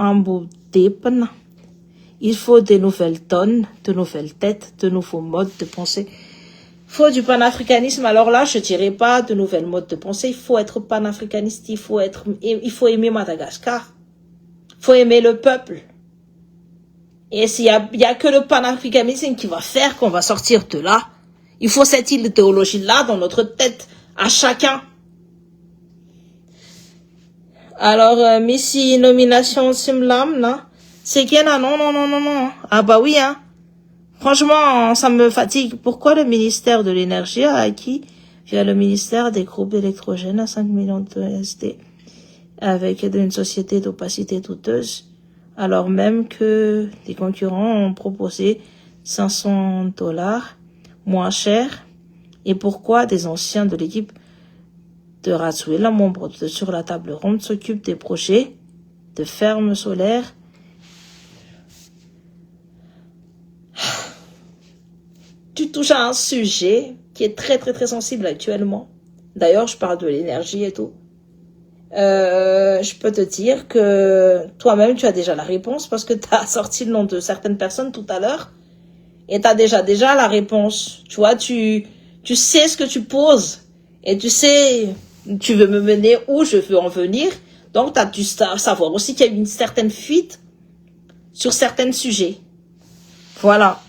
Il faut de nouvelles donnes, de nouvelles têtes, de nouveaux modes de pensée. Il faut du panafricanisme. Alors là, je dirais pas de nouvelles modes de pensée. Il faut être panafricaniste. Il faut aimer Madagascar. Il faut aimer le peuple. Et s'il y a que le panafricanisme qui va faire qu'on va sortir de là. Il faut cette idéologie-là dans notre tête, à chacun. Alors, Missy nomination Simlam, là. C'est qu'il y en a, non. Ah bah oui, hein. Franchement, ça me fatigue. Pourquoi le ministère de l'énergie a acquis, via le ministère des groupes électrogènes, à 5 millions de USD, avec une société d'opacité douteuse, alors même que les concurrents ont proposé $500 moins cher? Et pourquoi des anciens de l'équipe de Rajoelina, membres sur la table ronde, s'occupent des projets de fermes solaires? Tu touches à un sujet qui est très très très sensible actuellement. D'ailleurs, je parle de l'énergie et tout. Je peux te dire que toi-même, tu as déjà la réponse parce que tu as sorti le nom de certaines personnes tout à l'heure et tu as déjà la réponse. Tu vois, tu sais ce que tu poses et tu sais, tu veux me mener où je veux en venir. Donc, tu as dû savoir aussi qu'il y a une certaine fuite sur certains sujets. Voilà.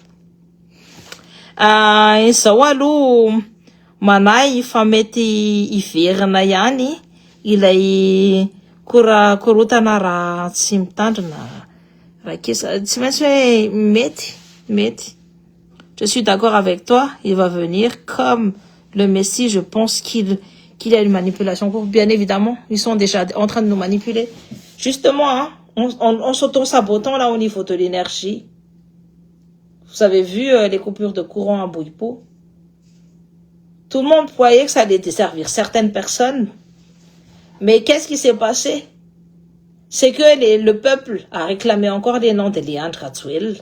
Izao aloha manay fa mety hiverina ihany ilay korotana raha tsy mitandrina rakisa tsy maintsy hoe mety. Je suis d'accord avec toi, il va venir comme le Messie. Je pense qu'il y a une manipulation. Bien évidemment, ils sont déjà en train de nous manipuler. Justement, hein, en s'auto-sabotant là au niveau de l'énergie. Vous avez vu les coupures de courant à Bouipo. Tout le monde croyait que ça allait desservir certaines personnes. Mais qu'est-ce qui s'est passé? C'est que le peuple a réclamé encore les noms de Leandre Rajoelina.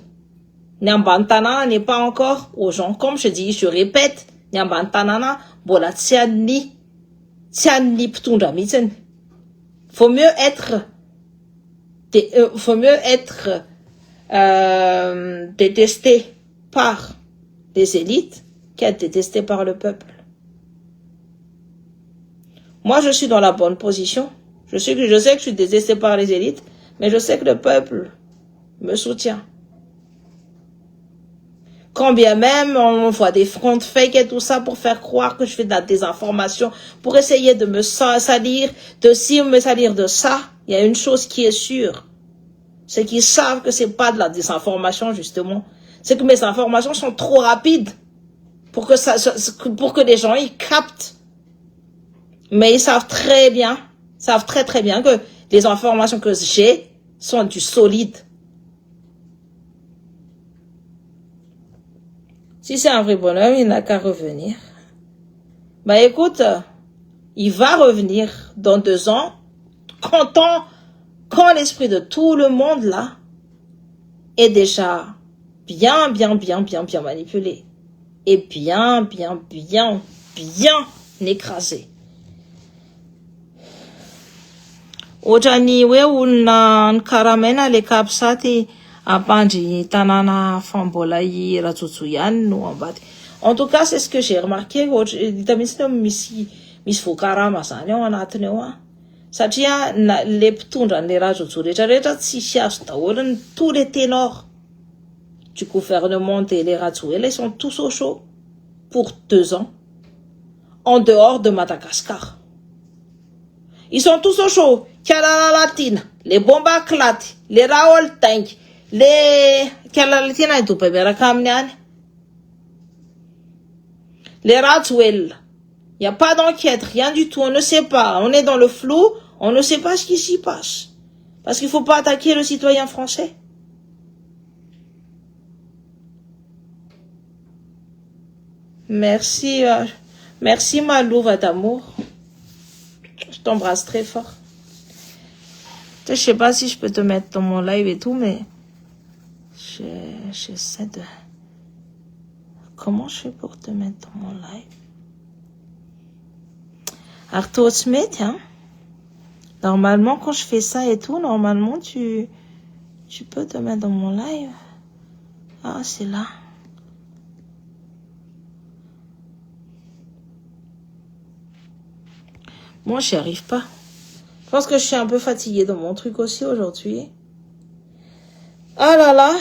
Nyambantanana n'est pas encore aux gens. Comme je dis, je répète, Nyambantanana, bola tsiani ptundra mitsiny. Faut mieux être détesté par les élites qu'être détesté par le peuple. Moi, je suis dans la bonne position. Je sais que je suis détesté par les élites, mais je sais que le peuple me soutient. Quand bien même on voit des comptes fake et tout ça pour faire croire que je fais de la désinformation, pour essayer de me salir de ci ou me salir de ça, il y a une chose qui est sûre. C'est qu'ils savent que c'est pas de la désinformation, justement. C'est que mes informations sont trop rapides pour que les gens y captent. Mais ils savent très bien que les informations que j'ai sont du solide. Si c'est un vrai bonhomme, il n'a qu'à revenir. Bah écoute, il va revenir dans 2 ans, quand l'esprit de tout le monde là est déjà bien manipulé et bien écrasé. Ohatrany hoe olona ny karamena le kapisaty ampandry tanàna fambola I Rajotso ihany no ambady. En tout cas, c'est ce que j'ai remarqué. Hita mihitsy misy vokarama zany ao anatiny ao. Satria le mpitondra an'le raha zozo rehetrarehetra tsisy azo daholo tous les ténors du gouvernement et les Razzouela, ils sont tous au chaud pour 2 ans en dehors de Madagascar. Ils sont tous au chaud. Kiala Latina, les Bomba Klati, les Raoul Tank, les Kiala Latina et tout les Razzouela. Il n'y a pas d'enquête, rien du tout, on ne sait pas. On est dans le flou, on ne sait pas ce qui s'y passe. Parce qu'il ne faut pas attaquer le citoyen français. Merci, merci ma louve d'amour. Je t'embrasse très fort. Je sais pas si je peux te mettre dans mon live et tout, mais j'essaie de... Comment je fais pour te mettre dans mon live? Arthur Smith, hein? Normalement, quand je fais ça et tout, normalement, tu peux te mettre dans mon live. Ah, c'est là. Moi, j'y arrive pas. Je pense que je suis un peu fatiguée dans mon truc aussi aujourd'hui. Ah là là.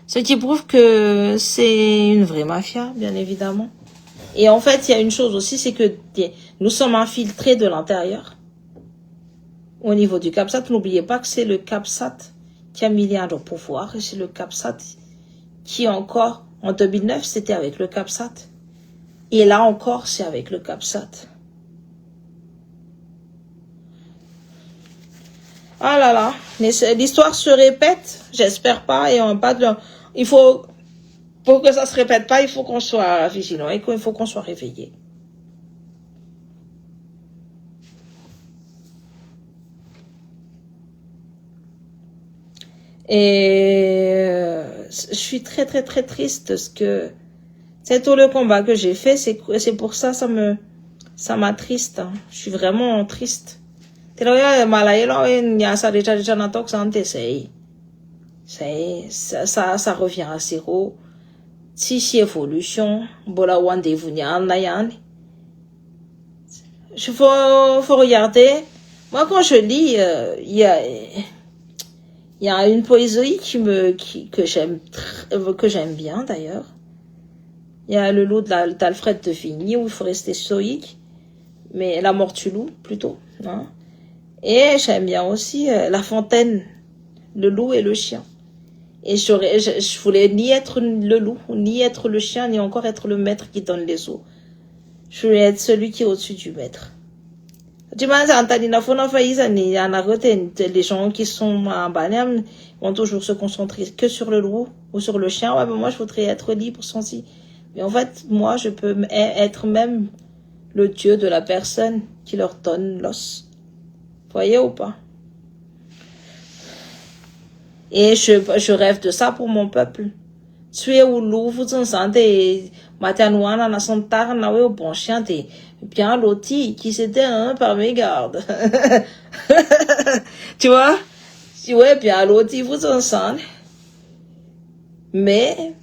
Ce qui prouve que c'est une vraie mafia, bien évidemment. Et en fait, il y a une chose aussi, c'est que nous sommes infiltrés de l'intérieur. Au niveau du CAPSAT, n'oubliez pas que c'est le CAPSAT qui a mis les au pouvoir. Et c'est le CAPSAT qui encore, en 2009, c'était avec le CAPSAT. Et là encore, c'est avec le CAPSAT. Ah là là, l'histoire se répète, j'espère pas, et on pas de... Il faut, pour que ça se répète pas, il faut qu'on soit vigilant et qu'il faut qu'on soit réveillé. Et je suis très très très triste parce que c'est tout le combat que j'ai fait, c'est pour ça ça m'attriste. Hein. Je suis vraiment triste. Ça revient à zéro. Si évolution, faut regarder. Moi, quand je lis, il y a une poésie que j'aime bien d'ailleurs. Il y a le loup d'Alfred de Vigny où il faut rester stoïque, mais la mort du loup plutôt. Hein. Et j'aime bien aussi La Fontaine, le loup et le chien. Et je voulais ni être le loup, ni être le chien, ni encore être le maître qui donne les os. Je voulais être celui qui est au-dessus du maître. Les gens qui sont à Banyam vont toujours se concentrer que sur le loup ou sur le chien. Ouais, ben moi, je voudrais être libre sans si. Mais en fait, moi, je peux être même le dieu de la personne qui leur donne l'os. Voyez ou pas? Et je rêve de ça pour mon peuple. Tuer ou loup, vous en sentez, Matianouana, na son tarna, au bon chien, t'es bien loti, qui s'était par mes gardes. Tu vois? Ouais, bien loti, vous en sentez. Mais,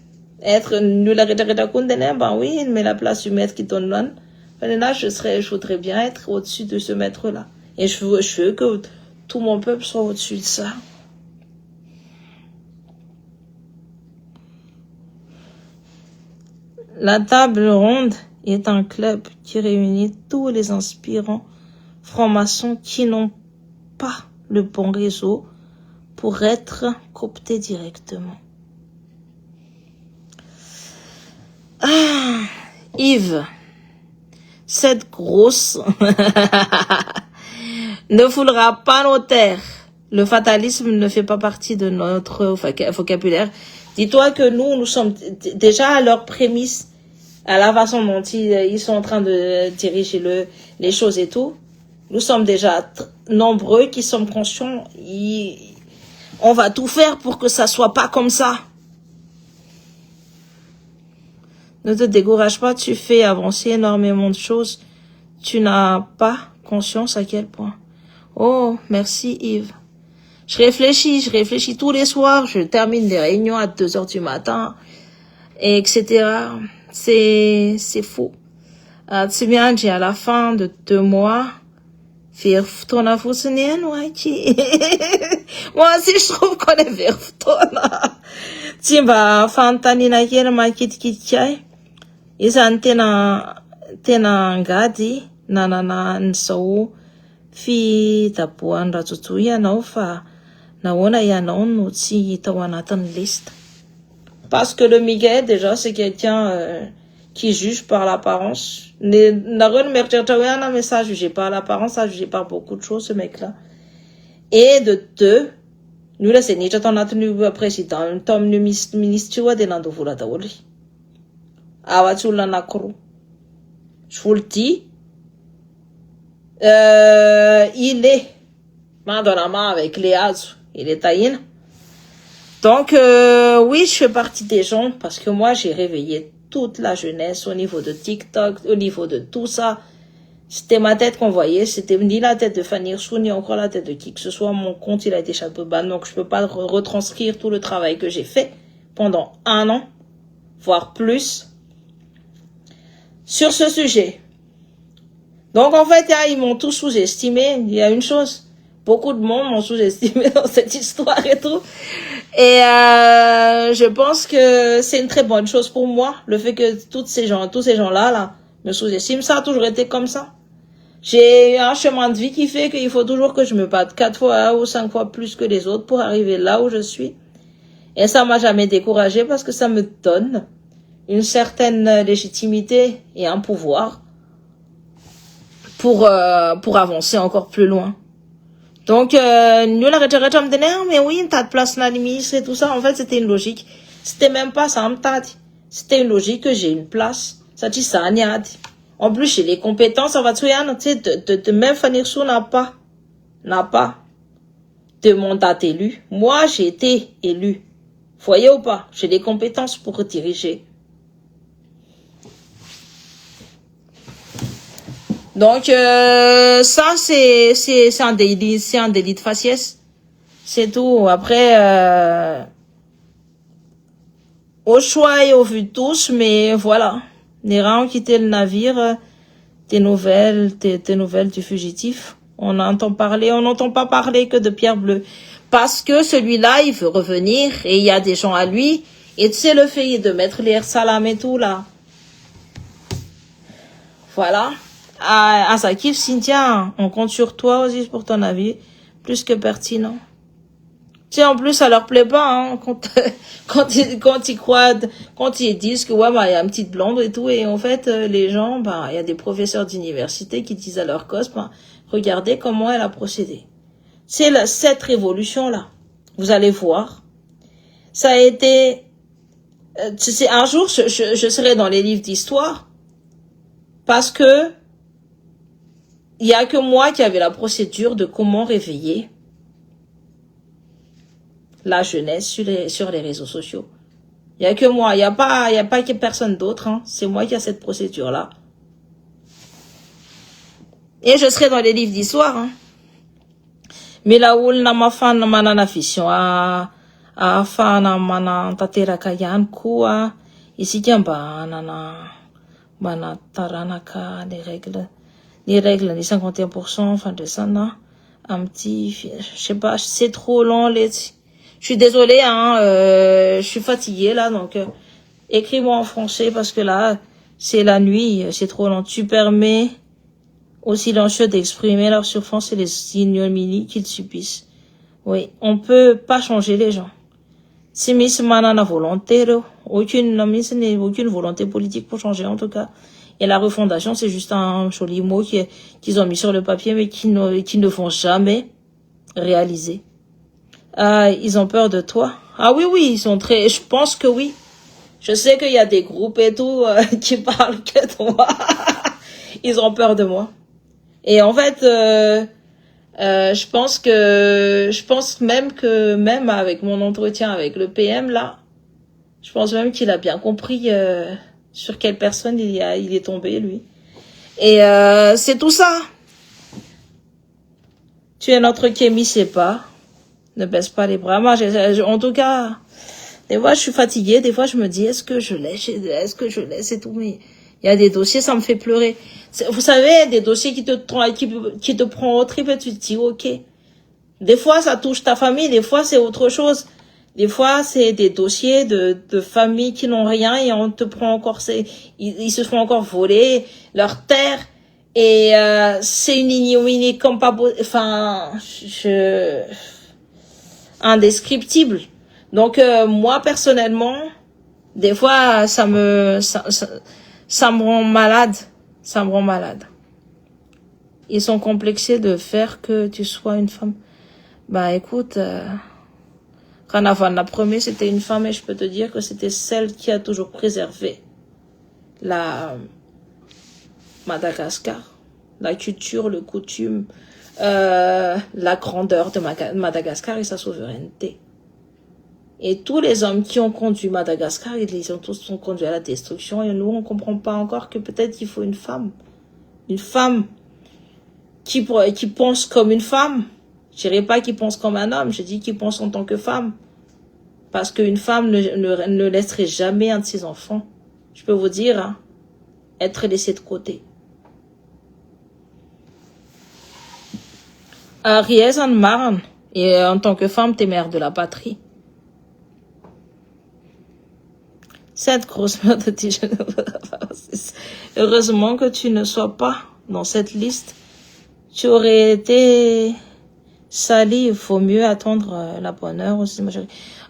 être nul à ben oui, mais la place du maître qui donne l'un, là, je voudrais bien être au-dessus de ce maître-là. Et je veux que tout mon peuple soit au-dessus de ça. La table ronde est un club qui réunit tous les inspirants francs-maçons qui n'ont pas le bon réseau pour être cooptés directement. Ah, Yves, cette grosse ne foulera pas nos terres. Le fatalisme ne fait pas partie de notre vocabulaire. Dis-toi que nous sommes déjà à leur prémisse, à la façon dont ils sont en train de diriger les choses et tout. Nous sommes déjà nombreux qui sommes conscients. On va tout faire pour que ça soit pas comme ça. Ne te décourage pas, tu fais avancer énormément de choses. Tu n'as pas conscience à quel point. Oh, merci Yves. Je réfléchis tous les soirs, je termine les réunions à 2h du matin, etc. C'est fou. C'est bien, j'ai à la fin de 2 mois Verfotoana fotsiny eno aky. Moi aussi je trouve qu'on est verfotoana. Tsy mba fanontaniana kely makitikitika ahy. Isany tena angady nanana an'izao fitaboan'ny rajojò ianao fa nahoana ianao no tsy hita ao anatin'ny liste. Parce que le Miguel déjà c'est quelqu'un qui juge par l'apparence. Nareo no mieritreritra hoe ana mais ça jugé par l'apparence, ça jugé par beaucoup de choses ce mec là. Et de deux, nous là c'est nitra tao anatin'io président tao amin'io ministre io de nandao vola daholo. Awa-tsy olona anankiroa. Je vous le dis. Il est main dans la main avec les Hazo et les Taïna. Donc, oui, je fais partie des gens parce que moi, j'ai réveillé toute la jeunesse au niveau de TikTok, au niveau de tout ça. C'était ma tête qu'on voyait. C'était ni la tête de Fanny Rousseau, ni encore la tête de qui que ce soit. Mon compte, il a été chapeau-ban. Donc, je peux pas retranscrire tout le travail que j'ai fait pendant 1 an, voire plus, sur ce sujet. Donc, en fait, ils m'ont tous sous-estimé. Il y a une chose. Beaucoup de monde m'ont sous-estimé dans cette histoire et tout. Et je pense que c'est une très bonne chose pour moi. Le fait que tous ces gens-là, me sous-estiment. Ça a toujours été comme ça. J'ai un chemin de vie qui fait qu'il faut toujours que je me batte 4 fois ou 5 fois plus que les autres pour arriver là où je suis. Et ça m'a jamais découragée parce que ça me donne une certaine légitimité et un pouvoir pour avancer encore plus loin. Donc, nous, la me disait, mais oui, une tas de place dans l'administre et tout ça. En fait, c'était une logique. C'était même pas ça, c'était une logique que j'ai une place. Ça dit ça, en plus, j'ai les compétences, ça va tu sais, de même Fanny Rousseau n'a pas de mandat élu. Moi, j'ai été élu. Voyez ou pas? J'ai les compétences pour diriger. Donc, ça, c'est un délit de faciès. C'est tout. Après, au choix et au vu de tous, mais voilà. Les rangs ont quitté le navire, des nouvelles du fugitif. On n'entend pas parler que de Pierre Bleu. Parce que celui-là, il veut revenir, et il y a des gens à lui, et tu sais, le fait de mettre les salam et tout, là. Voilà. À Zakif, Cynthia, on compte sur toi aussi pour ton avis, plus que pertinent. Tu sais, en plus, ça leur plaît pas, hein, quand ils croient, quand ils disent que, ouais, bah, il y a une petite blonde et tout, et en fait, les gens, bah, il y a des professeurs d'université qui disent à leur cause, bah, regardez comment elle a procédé. C'est cette révolution-là. Vous allez voir. Ça a été, un jour, je serai dans les livres d'histoire, parce que, il y a que moi qui avait la procédure de comment réveiller la jeunesse sur les réseaux sociaux. Il y a que moi, il y a pas que personne d'autre, hein. C'est moi qui a cette procédure-là. Et je serai dans les livres d'histoire, hein. Mais là où na mafana manana vision a fana mana tateraka ihany koa isika mba mana taranaka les règles des 51% fandresana un petit, je sais pas, c'est trop long je suis désolée, hein, je suis fatiguée là, donc écris-moi en français parce que là c'est la nuit, c'est trop long. Tu permets aux silencieux d'exprimer leur souffrance et les ignominies qu'ils subissent. Oui, on peut pas changer les gens. Si Miss Manana volonté, aucune volonté politique pour changer en tout cas. Et la refondation, c'est juste un joli mot qu'ils ont mis sur le papier, mais qui ne vont jamais réaliser. Ils ont peur de toi. Ah oui, je pense que oui. Je sais qu'il y a des groupes et tout, qui parlent que de moi. Ils ont peur de moi. Et en fait, je pense même avec mon entretien avec le PM là, je pense même qu'il a bien compris, sur quelle personne il est tombé, lui. Et c'est tout ça. Tu es notre Kémy, c'est pas. Ne baisse pas les bras. Moi, en tout cas, des fois, je suis fatiguée. Des fois, je me dis, est-ce que je laisse et tout. Mais Il y a des dossiers, ça me fait pleurer. Vous savez, des dossiers qui te prend au trip et tu te dis, ok. Des fois, ça touche ta famille, des fois, c'est autre chose. Des fois, c'est des dossiers de familles qui n'ont rien et on te prend encore, ils se font encore voler leur terre. Et, c'est une ignominie comme pas, enfin, indescriptible. Donc, moi, personnellement, des fois, ça me rend malade. Ça me rend malade. Ils sont complexés de faire que tu sois une femme. Bah, écoute, Ranavana premier, c'était une femme et je peux te dire que c'était celle qui a toujours préservé la Madagascar, la culture, le coutume, la grandeur de Madagascar et sa souveraineté. Et tous les hommes qui ont conduit Madagascar, ils ont tous conduit à la destruction. Et nous, on comprend pas encore que peut-être qu'il faut une femme qui pense comme une femme. Je dirais pas qui pense comme un homme, je dis qui pense en tant que femme. Parce qu'une femme ne laisserait jamais un de ses enfants. Je peux vous dire, hein, être laissé de côté. Ariès en Marne, et en tant que femme, t'es mère de la patrie. Cette grosse merde de heureusement que tu ne sois pas dans cette liste. Tu aurais été sali, il faut mieux attendre la bonne heure aussi.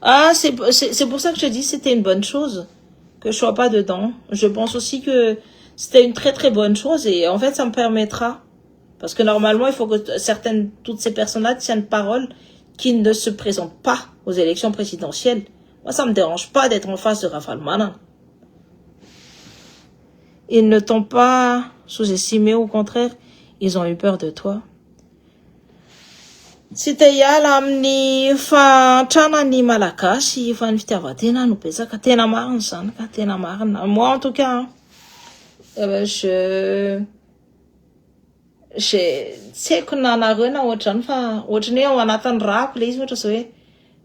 Ah, c'est pour ça que je dis c'était une bonne chose que je sois pas dedans. Je pense aussi que c'était une très très bonne chose et en fait ça me permettra, parce que normalement il faut que toutes ces personnes-là tiennent parole qui ne se présentent pas aux élections présidentielles. Moi ça me dérange pas d'être en face de Ravalomanana. Ils ne t'ont pas sous-estimé, au contraire, ils ont eu peur de toi. Tsy te hiala amin'ny fatranany malagasy fa ny fitiavan-tena no betsaka, tena marina zany ka tena marina. Moi en tout cas, je tsy haiko na nareo na ohatra zany fa ohatrany hoe ao anatin'ny rako le izy ohatra zao hoe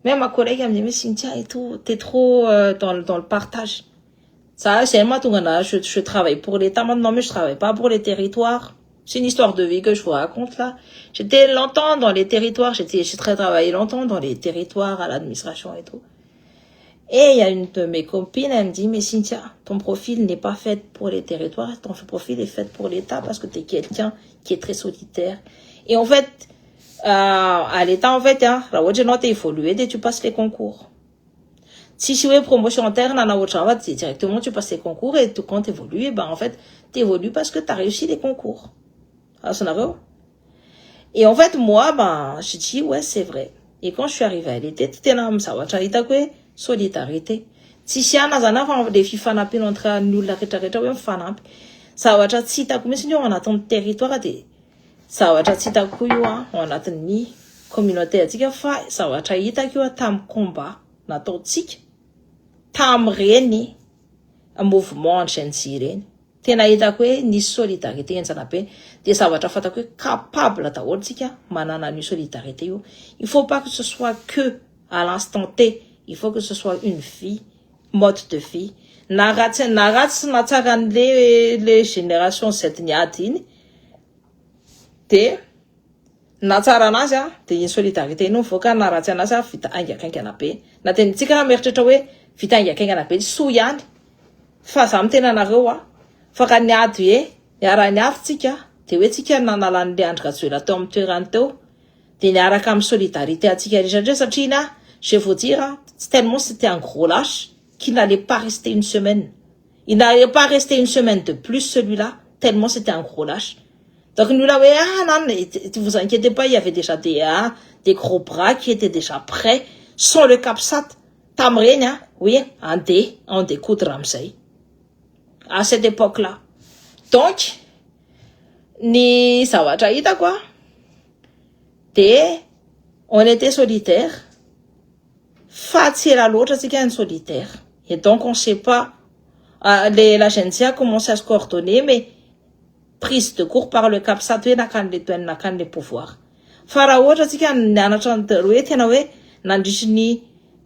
même ma collègue elle me dit mais Cynthia et tout, t'es trop dans le partage. Ça c'est moi tout je travaille pour l'État maintenant mais je travaille pas pour les territoires. C'est une histoire de vie que je vous raconte là. J'étais longtemps dans les territoires, j'ai travaillé longtemps dans les territoires à l'administration et tout. Et il y a une de mes copines, elle me dit mais Cynthia, ton profil n'est pas fait pour les territoires, ton profil est fait pour l'État parce que tu es quelqu'un qui est très solitaire. Et en fait, à l'État en fait, hein, il faut lui aider, tu passes les concours. Si tu es promotion interne à Naochawa, directement tu passes les concours et quand tu évolues, ben en fait, tu évolues parce que tu as réussi les concours. Et en fait, moi, ben, je dis, ouais, c'est vrai. Et quand je suis arrivée à l'été, c'était là, ça va, solidarité. Si si on a des filles fanapin entre nous, la rétareta, ouais, fanap. Ça va, si t'as comme si on attend territoire, ça va, si t'as couillou, on attend ni communauté, à tika fa, ça va, ita qui va tam combat, na toxique. Tam reni, un mouvement en chaîne sirène. Tena hitako hoe nisy solidarité enjanabe de zavatra fatako hoe capable daholo tsika manana ny solidarité io. Il faut pas que ce soit que à l'instant T, il faut que ce soit une vie, mode de vie. Na ratsy na tsara le génération Z niady iny de na tsara anazy de iny solidarité ino voka na ratsy anazy vita aingakaingana be. Na tenitsika meritratra hoe vita aingakaingana be so ihany fa za mitena nareo fa ka niady hoe niara niavy tsika de hoe tsika nanala an'le Andry Rajoelina teo amin'ny toerany teo de niaraka amin'ny solidarité atsika rehetra satria na je vais vous dire tellement c'était un gros lâche qu'il n'allait pas rester une semaine. Il n'allait pas rester une semaine de plus celui-là tellement c'était un gros lâche. Donc nous là non, vous inquiétez pas, il y avait déjà des gros bras qui étaient déjà prêts sans le capsat. Tamrenya, oui, on découte Ramsey. À cette époque-là. Donc, ni savatra ita quoi. On était solitaire. Fatsila l'autre, c'est qu'un solitaire. Et donc, on ne sait pas. L'agence a commencé à se coordonner, mais prise de cours par le cap, ça doit n'a les pouvoirs. Pharaon, c'est qu'un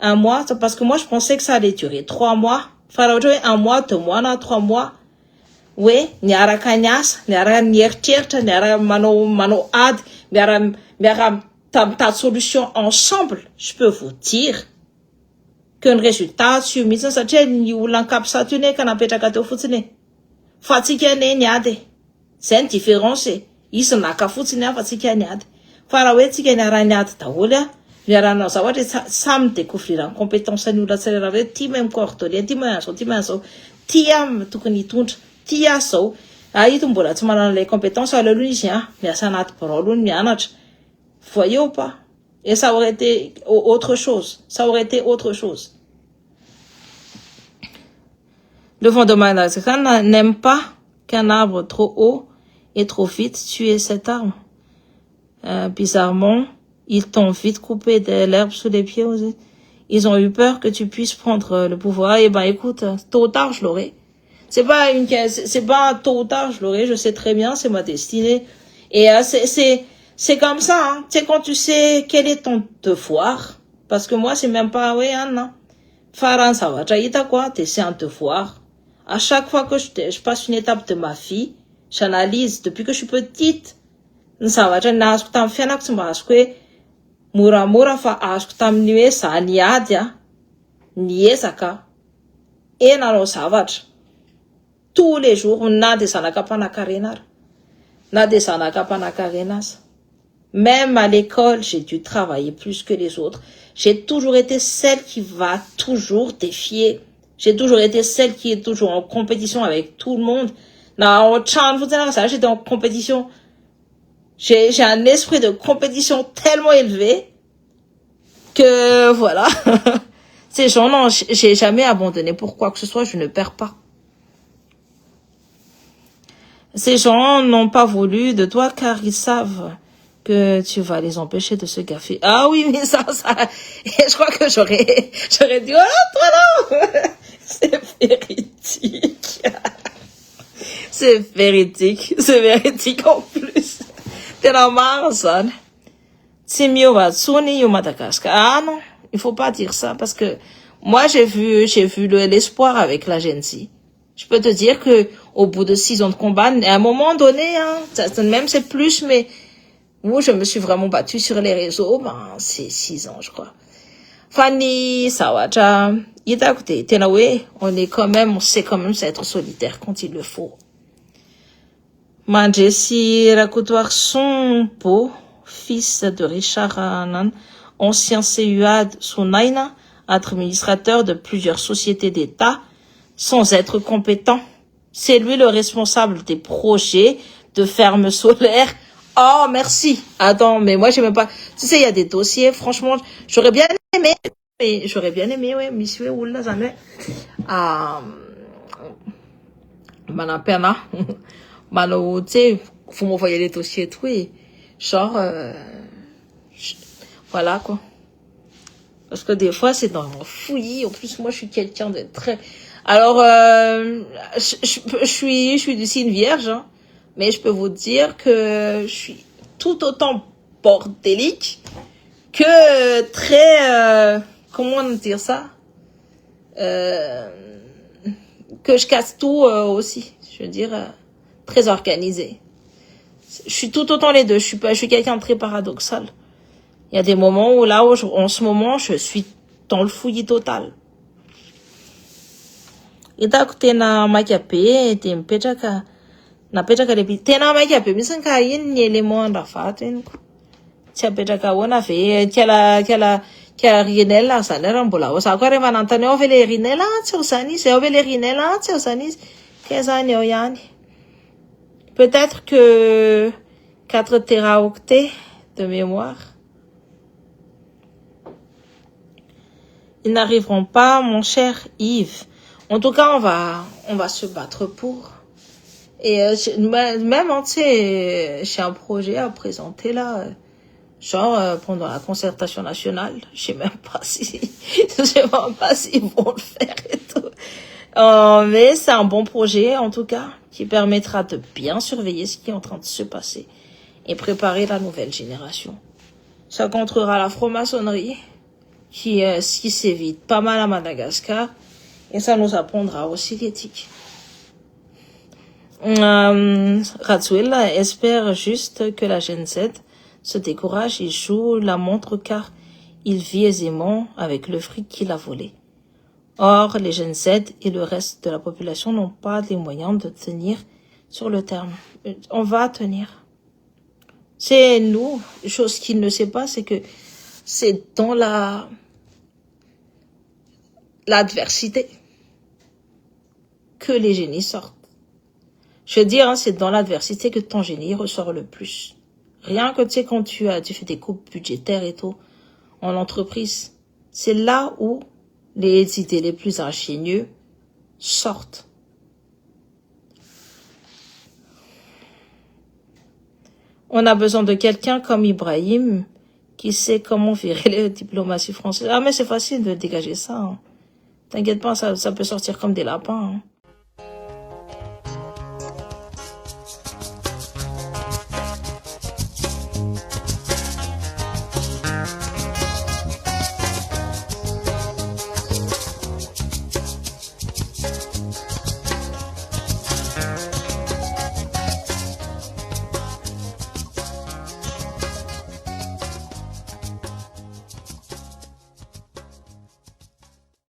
un mois, parce que moi, je pensais que ça allait durer 3 mois. Pharaon, 1 mois, 2 mois, 3 mois. hoe niaraka ny asa, niaraka ny eritreritra, niaraka manao ady, miara mitady solution ensemble, je peux vous dire que ny résultat tsy io mihitsy satria ny olona ankapisato io ka napetraka teo fotsiny fa tsika ny ady zay ny différence isy naka fotsiny fa tsika ny ady fa raha hoe tsika niara ny ady daholo miaranao zavatra samy découvrir en compétence ny olona tsirairay hoe ty mahay coordonner, ty mahay zao, ty tokony hitondra, ty zao ito mbola tsy manana les compétences aloha izy miasa anaty birao aloha mianatra. Voyez ou pas? Et ça aurait été autre chose. Ça aurait été autre chose. Le fond de Madagascar n'aime pas qu'un arbre trop haut et trop vite tue cet arbre. Bizarrement, ils t'ont vite coupé de l'herbe sous les pieds aussi. Ils ont eu peur que tu puisses prendre le pouvoir. Eh ben, écoute, tôt ou tard, je l'aurai. C'est pas tôt ou tard, je l'aurai. Je sais très bien, c'est ma destinée. Et c'est comme ça, hein. Tu sais, quand tu sais quel est ton devoir, parce que moi, c'est même pas, oui, non. Faran, ça va, t'as quoi? C'est un devoir. À chaque fois que je passe une étape de ma vie, j'analyse, depuis que je suis petite, ça va, azoko tam fianako tsy mba azoko hoe moramora fa azoko tamin'ny hoe za niady niezaka nanao zavatra tous les jours na de zanakam-panakarena ary na de zanakam-panakarena aza. Même à l'école, j'ai dû travailler plus que les autres. J'ai toujours été celle qui va toujours défier. J'ai toujours été celle qui est toujours en compétition avec tout le monde. J'étais en compétition. J'ai un esprit de compétition tellement élevé que voilà. Ces gens, non, j'ai jamais abandonné pour quoi que ce soit, je ne perds pas. Ces gens n'ont pas voulu de toi car ils savent que tu vas les empêcher de se gaffer. Ah oui, mais ça, et je crois que j'aurais dit, oh, toi non! C'est véridique. C'est véridique en plus. T'es la marre, ça. C'est mieux, Madagascar. Ah non, il faut pas dire ça parce que moi, j'ai vu l'espoir avec la Genzi. Je peux te dire que au bout de 6 ans de combat, à un moment donné, même c'est plus, mais où je me suis vraiment battue sur les réseaux, c'est 6 ans, je crois. Fanny, Sawatra, Itakute, Tenawe, on sait quand même être solitaire quand il le faut. Mandjesi Rakoutoir Sompo, fils de Richard Hanan, ancien CUAD Sunaina, administrateur de plusieurs sociétés d'État, sans être compétent. C'est lui le responsable des projets de fermes solaires. Oh, merci. Attends, mais moi, j'ai même pas... Tu sais, il y a des dossiers, franchement, j'aurais bien aimé, ouais, monsieur, oula, jamais. Manapena. Mano, tu sais, faut m'envoyer les dossiers et tout, et genre, voilà, quoi. Parce que des fois, c'est dans mon fouillis. En plus, moi, je suis quelqu'un de très... Alors, je suis du signe vierge, hein, mais je peux vous dire que je suis tout autant bordélique que très... comment dire ça, que je casse tout aussi. Je veux dire, très organisé. Je suis tout autant les deux. Je suis quelqu'un de très paradoxal. Il y a des moments où là, en ce moment, je suis dans le fouillis total. Itako tena maika be de mipetraka napetraka le tena maika be mihitsy ka iny ny élément andravato iny ko tsy apetraka ahoana ve kala rinel zany raha mbola ao za koa rehefa manantany ao ve le rinel tsy ao zany izy ao ve le rinel tsy ao zany izy ka zany ao ihany. Peut-être que 4 téraoctets de mémoire. Ils n'arriveront pas, mon cher Yves. En tout cas, on va se battre pour. Et même, tu sais, j'ai un projet à présenter là, genre pendant la concertation nationale. Je sais même pas s'ils vont le faire et tout. Mais c'est un bon projet, en tout cas, qui permettra de bien surveiller ce qui est en train de se passer et préparer la nouvelle génération. Ça contrera la franc-maçonnerie, qui s'évite pas mal à Madagascar. Et ça nous apprendra aussi l'éthique. Ratsuela espère juste que la Gen Z se décourage et joue la montre car il vit aisément avec le fric qu'il a volé. Or, les Gen Z et le reste de la population n'ont pas les moyens de tenir sur le terme. On va tenir. C'est nous. Chose qu'il ne sait pas, c'est que c'est dans l'adversité que les génies sortent. Je veux dire, c'est dans l'adversité que ton génie ressort le plus. Rien que, tu sais, quand tu fais des coupes budgétaires et tout, en entreprise, c'est là où les idées les plus ingénieuses sortent. On a besoin de quelqu'un comme Ibrahim qui sait comment virer les diplomaties françaises. Ah, mais c'est facile de dégager ça. Hein. T'inquiète pas, ça peut sortir comme des lapins. Hein.